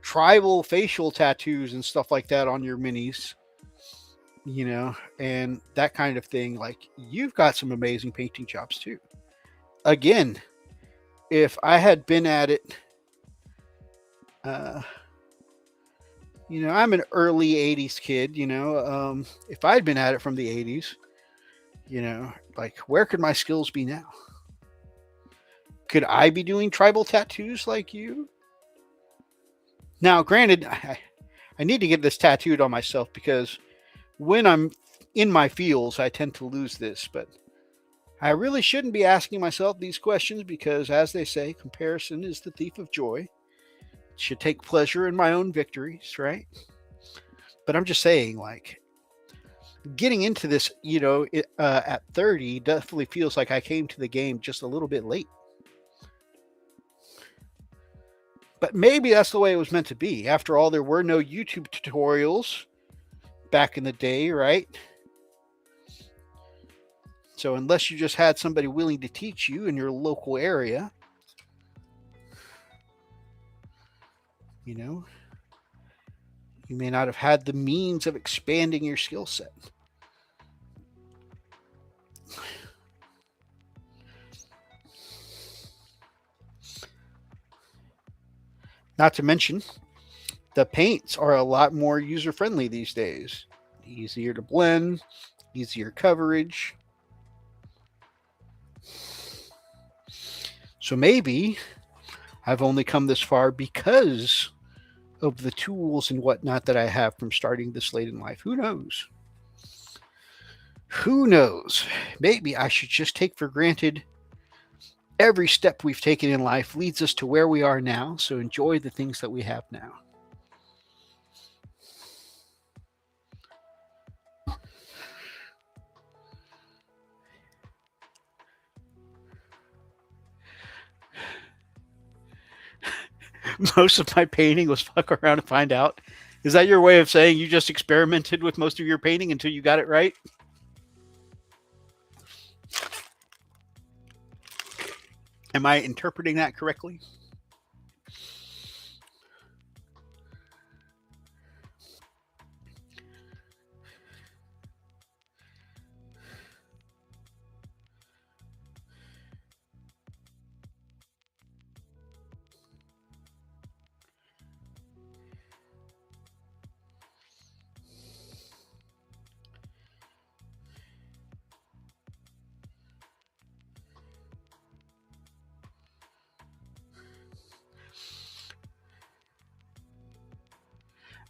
Speaker 1: tribal facial tattoos and stuff like that on your minis, and that kind of thing. Like you've got some amazing painting jobs too. Again, if I had been at it, I'm an early 80s kid, if I'd been at it from the 80s, like where could my skills be now? Could I be doing tribal tattoos like you? Now, granted, I need to get this tattooed on myself because when I'm in my feels, I tend to lose this, but I really shouldn't be asking myself these questions because, as they say, comparison is the thief of joy. Should take pleasure in my own victories, right? But I'm just saying, like, getting into this, at 30 definitely feels like I came to the game just a little bit late. But maybe that's the way it was meant to be. After all, there were no YouTube tutorials back in the day, right? So unless you just had somebody willing to teach you in your local area, you may not have had the means of expanding your skill set. Not to mention, the paints are a lot more user-friendly these days. Easier to blend, easier coverage. So maybe I've only come this far because of the tools and whatnot that I have from starting this late in life. Who knows? Who knows? Maybe I should just take for granted every step we've taken in life leads us to where we are now. So enjoy the things that we have now. Most of my painting was fuck around and find out. Is that your way of saying you just experimented with most of your painting until you got it right? Am I interpreting that correctly?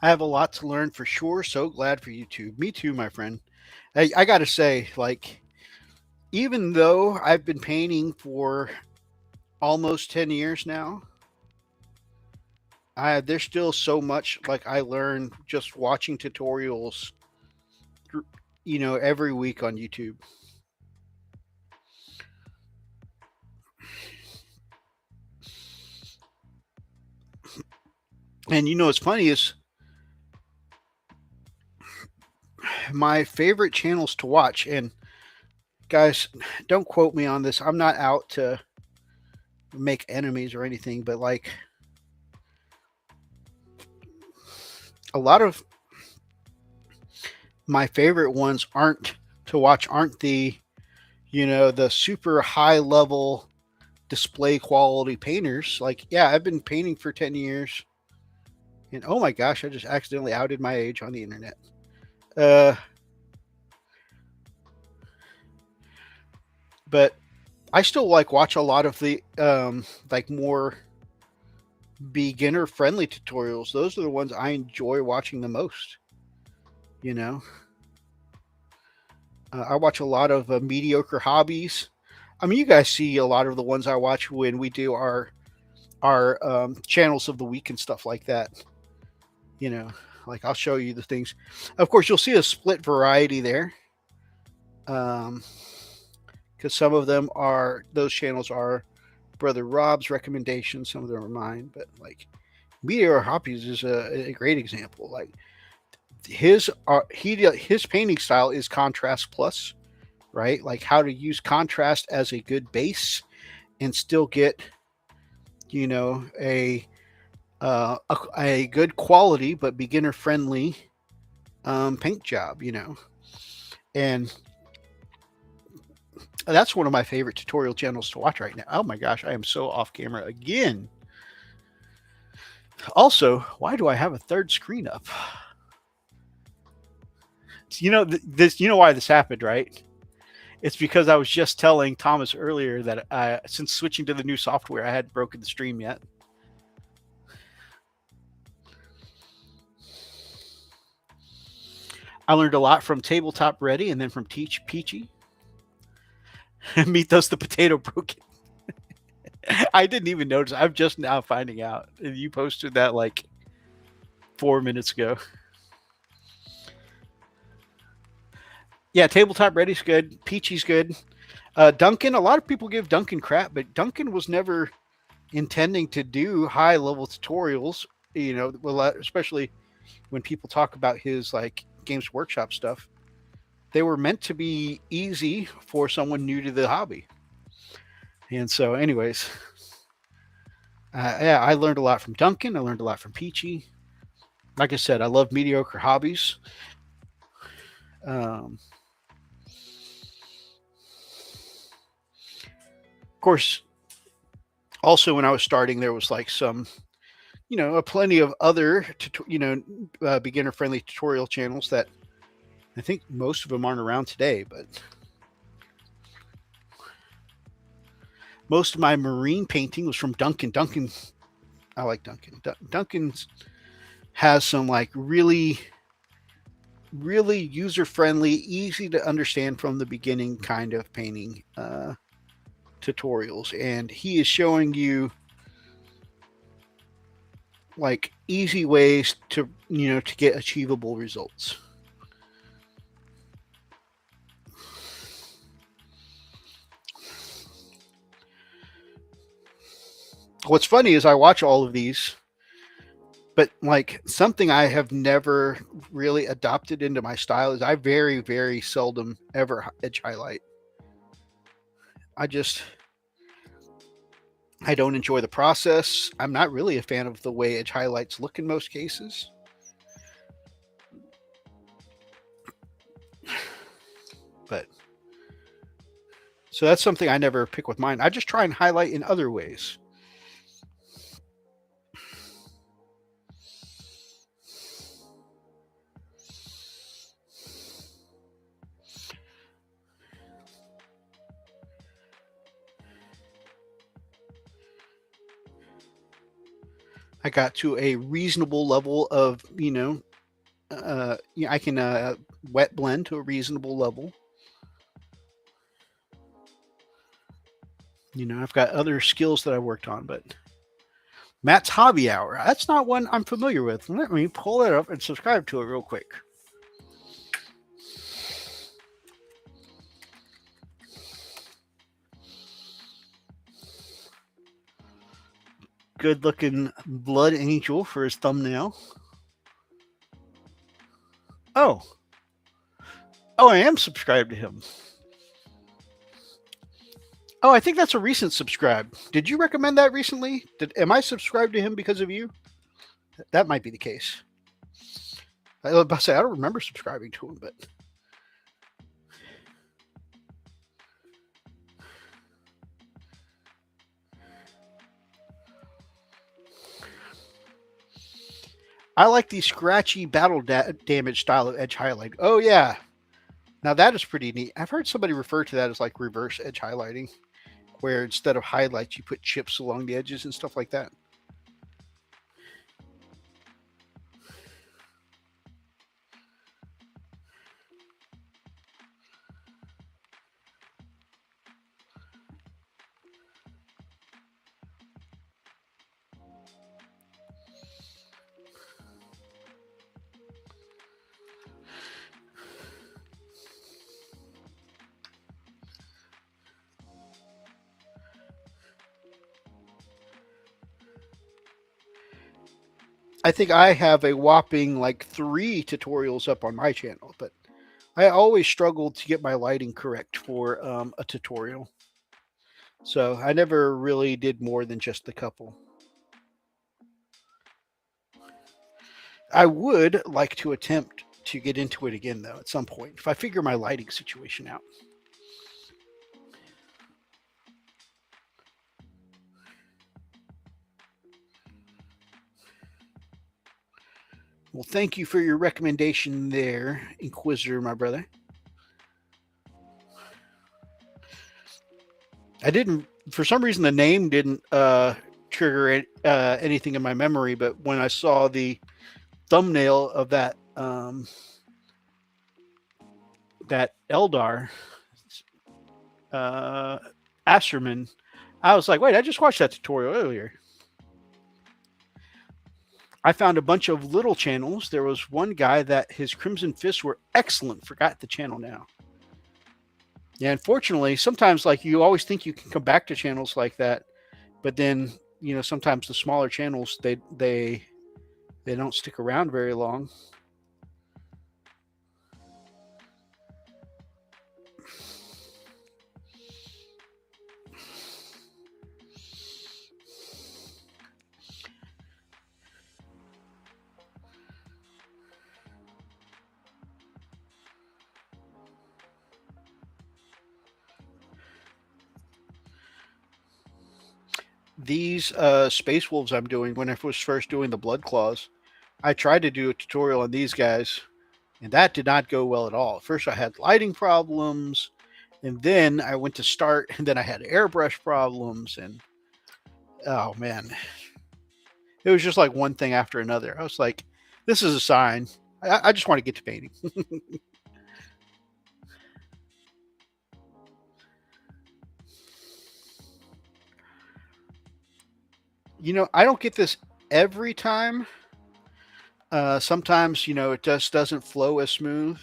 Speaker 1: I have a lot to learn for sure. So glad for you too. Me too, my friend. I got to say, like, even though I've been painting for almost 10 years now, there's still so much like I learned just watching tutorials, every week on YouTube. And what's funny is my favorite channels to watch, and guys, don't quote me on this. I'm not out to make enemies or anything, but like a lot of my favorite ones aren't the super high level display quality painters. Like, yeah, I've been painting for 10 years, and oh my gosh, I just accidentally outed my age on the internet. Uh, but I still like watch a lot of the like more beginner friendly tutorials. Those are the ones I enjoy watching the most. You know, I watch a lot of mediocre hobbies. I mean, you guys see a lot of the ones I watch when we do our channels of the week and stuff like that. You know, like I'll show you the things. Of course, you'll see a split variety there. Because some of them are those channels are Brother Rob's recommendations. Some of them are mine, but like Meteor Hobbies is a great example. Like his painting style is contrast plus, right? Like how to use contrast as a good base and still get a good quality but beginner friendly paint job. And that's one of my favorite tutorial channels to watch right now. Oh my gosh, I am so off camera again. Also, why do I have a third screen up? This. You know why this happened, right? It's because I was just telling Thomas earlier that since switching to the new software, I hadn't broken the stream yet. I learned a lot from Tabletop Ready and then from Teach Peachy. Meet the potato broken. I didn't even notice. I'm just now finding out. You posted that like 4 minutes ago. Yeah, Tabletop Ready's good. Peachy's good. Duncan, a lot of people give Duncan crap, but Duncan was never intending to do high level tutorials. Especially when people talk about his like Games Workshop stuff, they were meant to be easy for someone new to the hobby. And so, anyways, yeah, I learned a lot from Duncan. I learned a lot from Peachy. Like I said, I love Mediocre Hobbies. Of course, also when I was starting, there was like some, plenty of other, beginner friendly tutorial channels that I think most of them aren't around today, but most of my marine painting was from Duncan. I like Duncan. Duncan's has some like really, really user friendly, easy to understand from the beginning kind of painting tutorials, and he is showing you like easy ways to to get achievable results. What's funny is I watch all of these, but like something I have never really adopted into my style is I very, very seldom ever edge highlight. I just I don't enjoy the process. I'm not really a fan of the way edge highlights look in most cases. But so that's something I never pick with mine. I just try and highlight in other ways. I got to a reasonable level of, I can wet blend to a reasonable level. I've got other skills that I worked on, but Matt's Hobby Hour, that's not one I'm familiar with. Let me pull it up and subscribe to it real quick. Good looking blood angel for his thumbnail. Oh, I am subscribed to him. Oh, I think that's a recent subscribe. Did you recommend that recently? Am I subscribed to him because of you? That might be the case. I was about to say, I don't remember subscribing to him, but I like the scratchy battle damage style of edge highlight. Oh yeah, now that is pretty neat. I've heard somebody refer to that as like reverse edge highlighting, where instead of highlights, you put chips along the edges and stuff like that. I think I have a whopping like 3 tutorials up on my channel, but I always struggled to get my lighting correct for a tutorial. So I never really did more than just the couple. I would like to attempt to get into it again, though, at some point, if I figure my lighting situation out. Well, thank you for your recommendation there, Inquisitor, my brother. I didn't, for some reason, the name didn't trigger anything in my memory, but when I saw the thumbnail of that Eldar Asherman, I was like, wait, I just watched that tutorial earlier. I found a bunch of little channels. There was one guy that his Crimson Fists were excellent. Forgot the channel now. Yeah, unfortunately, sometimes like you always think you can come back to channels like that, but then sometimes the smaller channels they don't stick around very long. These Space Wolves I'm doing, when I was first doing the Blood Claws, I tried to do a tutorial on these guys, and that did not go well at all. First, I had lighting problems, and then I went to start, and then I had airbrush problems, and oh man, it was just like one thing after another. I was like, this is a sign. I just want to get to painting. I don't get this every time. Sometimes, it just doesn't flow as smooth.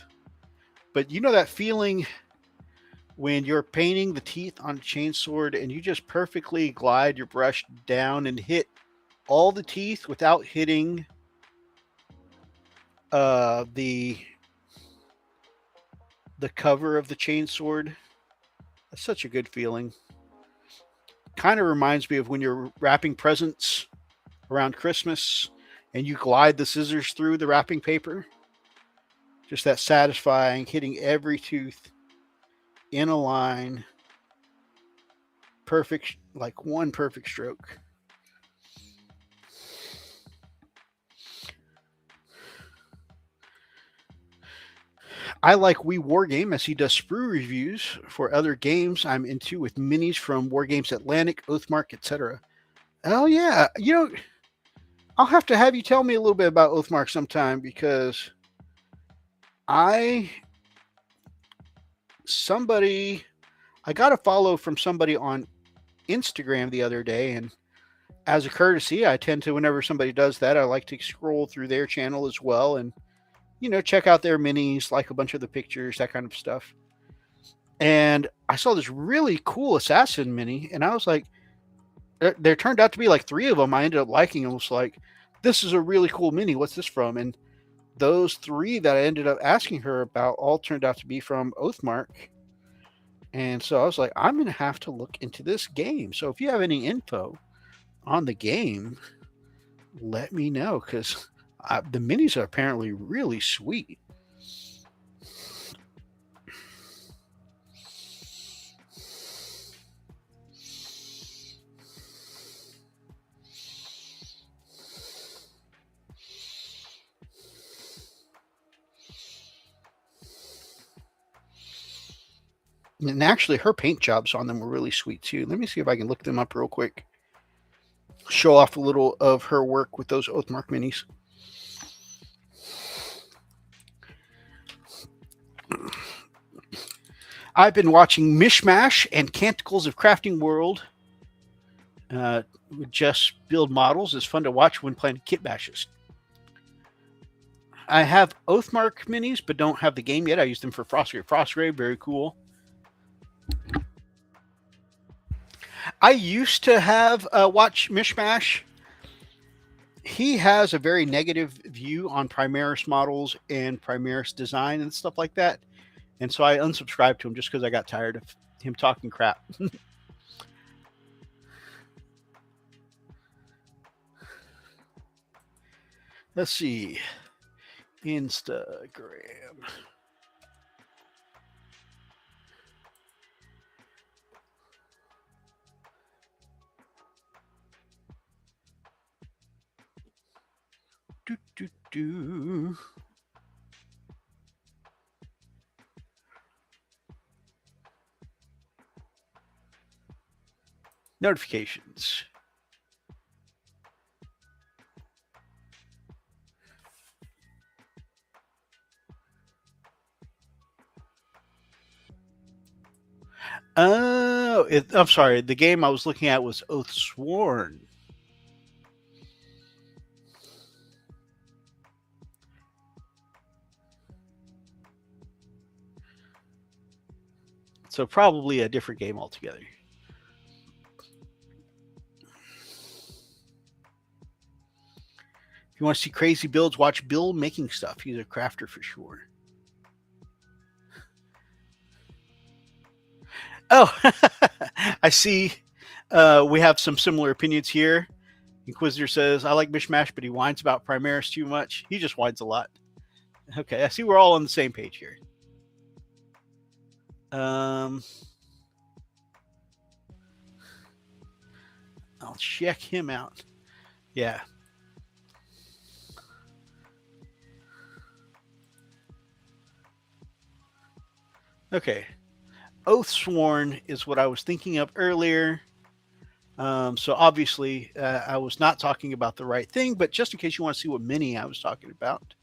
Speaker 1: But that feeling when you're painting the teeth on a chainsword and you just perfectly glide your brush down and hit all the teeth without hitting the cover of the chainsword. That's such a good feeling. Kind of reminds me of when you're wrapping presents around Christmas and you glide the scissors through the wrapping paper. Just that satisfying, hitting every tooth in a line, perfect, like one perfect stroke. I like We Wargame as he does sprue reviews for other games I'm into with minis from Wargames Atlantic, Oathmark, etc. Oh yeah, I'll have you tell me a little bit about Oathmark sometime because I somebody I got a follow from somebody on Instagram the other day, and as a courtesy, I tend to, whenever somebody does that, I like to scroll through their channel as well and check out their minis, like a bunch of the pictures, that kind of stuff. And I saw this really cool assassin mini, and I was like, there turned out to be like three of them. I ended up liking them. I was like, this is a really cool mini. What's this from? And those three that I ended up asking her about all turned out to be from Oathmark. And so I was like, I'm going to have to look into this game. So if you have any info on the game, let me know because the minis are apparently really sweet. And actually, her paint jobs on them were really sweet too. Let me see if I can look them up real quick. Show off a little of her work with those Oathmark minis. I've been watching Mishmash and Canticles of Crafting World. Just build models. It's fun to watch when playing kit bashes. I have Oathmark minis, but don't have the game yet. I use them for Frostgrave. Frostgrave, very cool. I used to have watch Mishmash. He has a very negative view on Primaris models and Primaris design and stuff like that. And so I unsubscribed to him just because I got tired of him talking crap. Let's see. Instagram. Do. Notifications. Oh, I'm sorry. The game I was looking at was Oathsworn. So probably a different game altogether. If you want to see crazy builds, watch Bill making stuff. He's a crafter for sure. Oh, I see. We have some similar opinions here. Inquisitor says, I like Mishmash, but he whines about Primaris too much. He just whines a lot. Okay, I see we're all on the same page here. I'll check him out. Yeah. Okay. Oathsworn is what I was thinking of earlier. So obviously, I was not talking about the right thing, but just in case you want to see what mini I was talking about.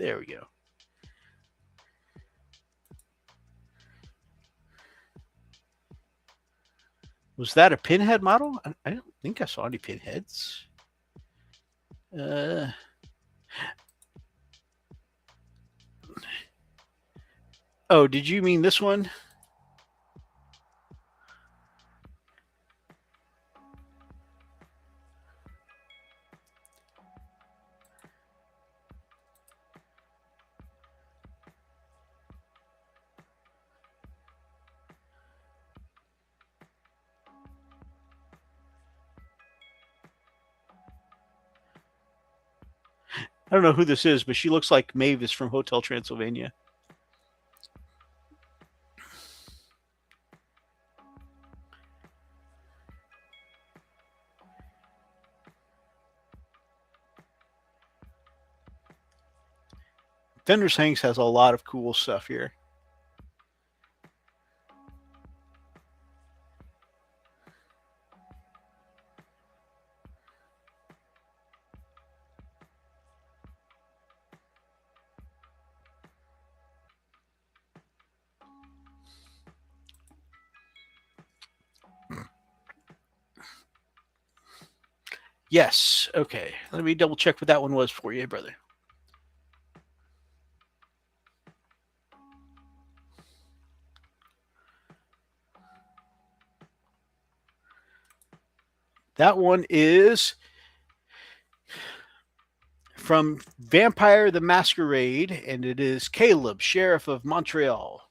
Speaker 1: There we go. Was that a pinhead model? I don't think I saw any pinheads. Oh, did you mean this one? I don't know who this is, but she looks like Mavis from Hotel Transylvania. Fender's Hanks has a lot of cool stuff here. Yes. Okay. Let me double check what that one was for you, brother. That one is from Vampire the Masquerade, and it is Caleb, Sheriff of Montreal.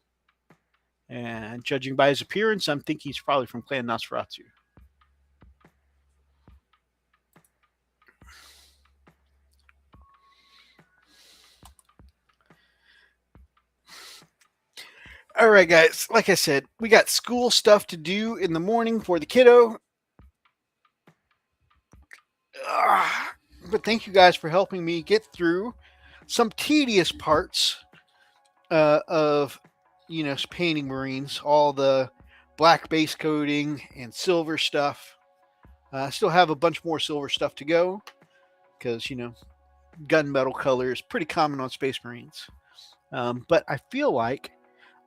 Speaker 1: And judging by his appearance, I'm thinking he's probably from Clan Nosferatu. All right, guys. Like I said, we got school stuff to do in the morning for the kiddo. But thank you guys for helping me get through some tedious parts of, painting Marines. All the black base coating and silver stuff. I still have a bunch more silver stuff to go because, gunmetal color is pretty common on Space Marines. But I feel like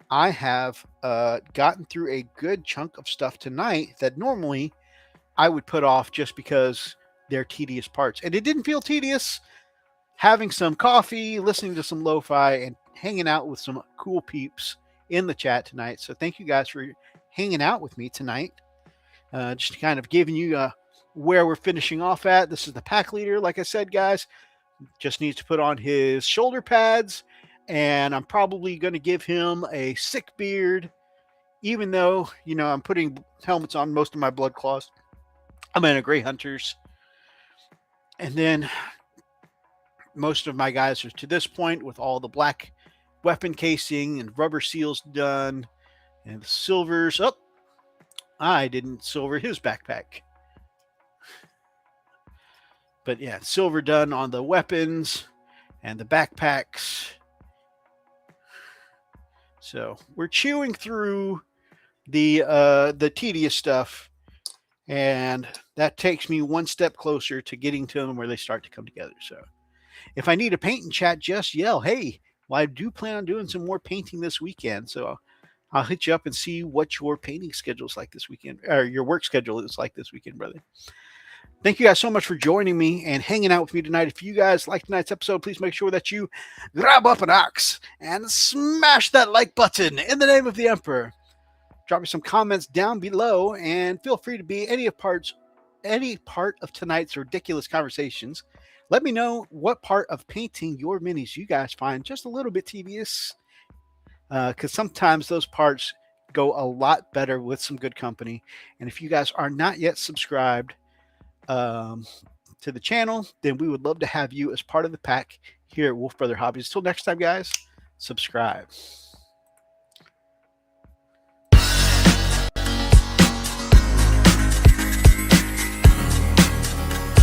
Speaker 1: I have gotten through a good chunk of stuff tonight that normally I would put off just because they're tedious parts. And it didn't feel tedious having some coffee, listening to some lo-fi, and hanging out with some cool peeps in the chat tonight. So thank you guys for hanging out with me tonight. Just kind of giving you where we're finishing off at. This is the pack leader, like I said, guys. Just needs to put on his shoulder pads, and I'm probably going to give him a sick beard, even though, I'm putting helmets on most of my blood claws. I'm in a Grey Hunters. And then most of my guys are to this point with all the black weapon casing and rubber seals done. And the silvers. Oh, I didn't silver his backpack. But yeah, silver done on the weapons and the backpacks. So we're chewing through the tedious stuff, and that takes me one step closer to getting to them where they start to come together. So if I need a paint in chat, just yell, hey, well, I do plan on doing some more painting this weekend. So I'll hit you up and see what your painting schedule is like this weekend, or your work schedule is like this weekend, brother. Thank you guys so much for joining me and hanging out with me tonight. If you guys like tonight's episode, please make sure that you grab up an axe and smash that like button in the name of the Emperor. Drop me some comments down below, and feel free to be any part of tonight's ridiculous conversations. Let me know what part of painting your minis you guys find just a little bit tedious, because sometimes those parts go a lot better with some good company. And if you guys are not yet subscribed to the channel, then we would love to have you as part of the pack here at Wolfbrother Hobbies. Till next time, guys, subscribe.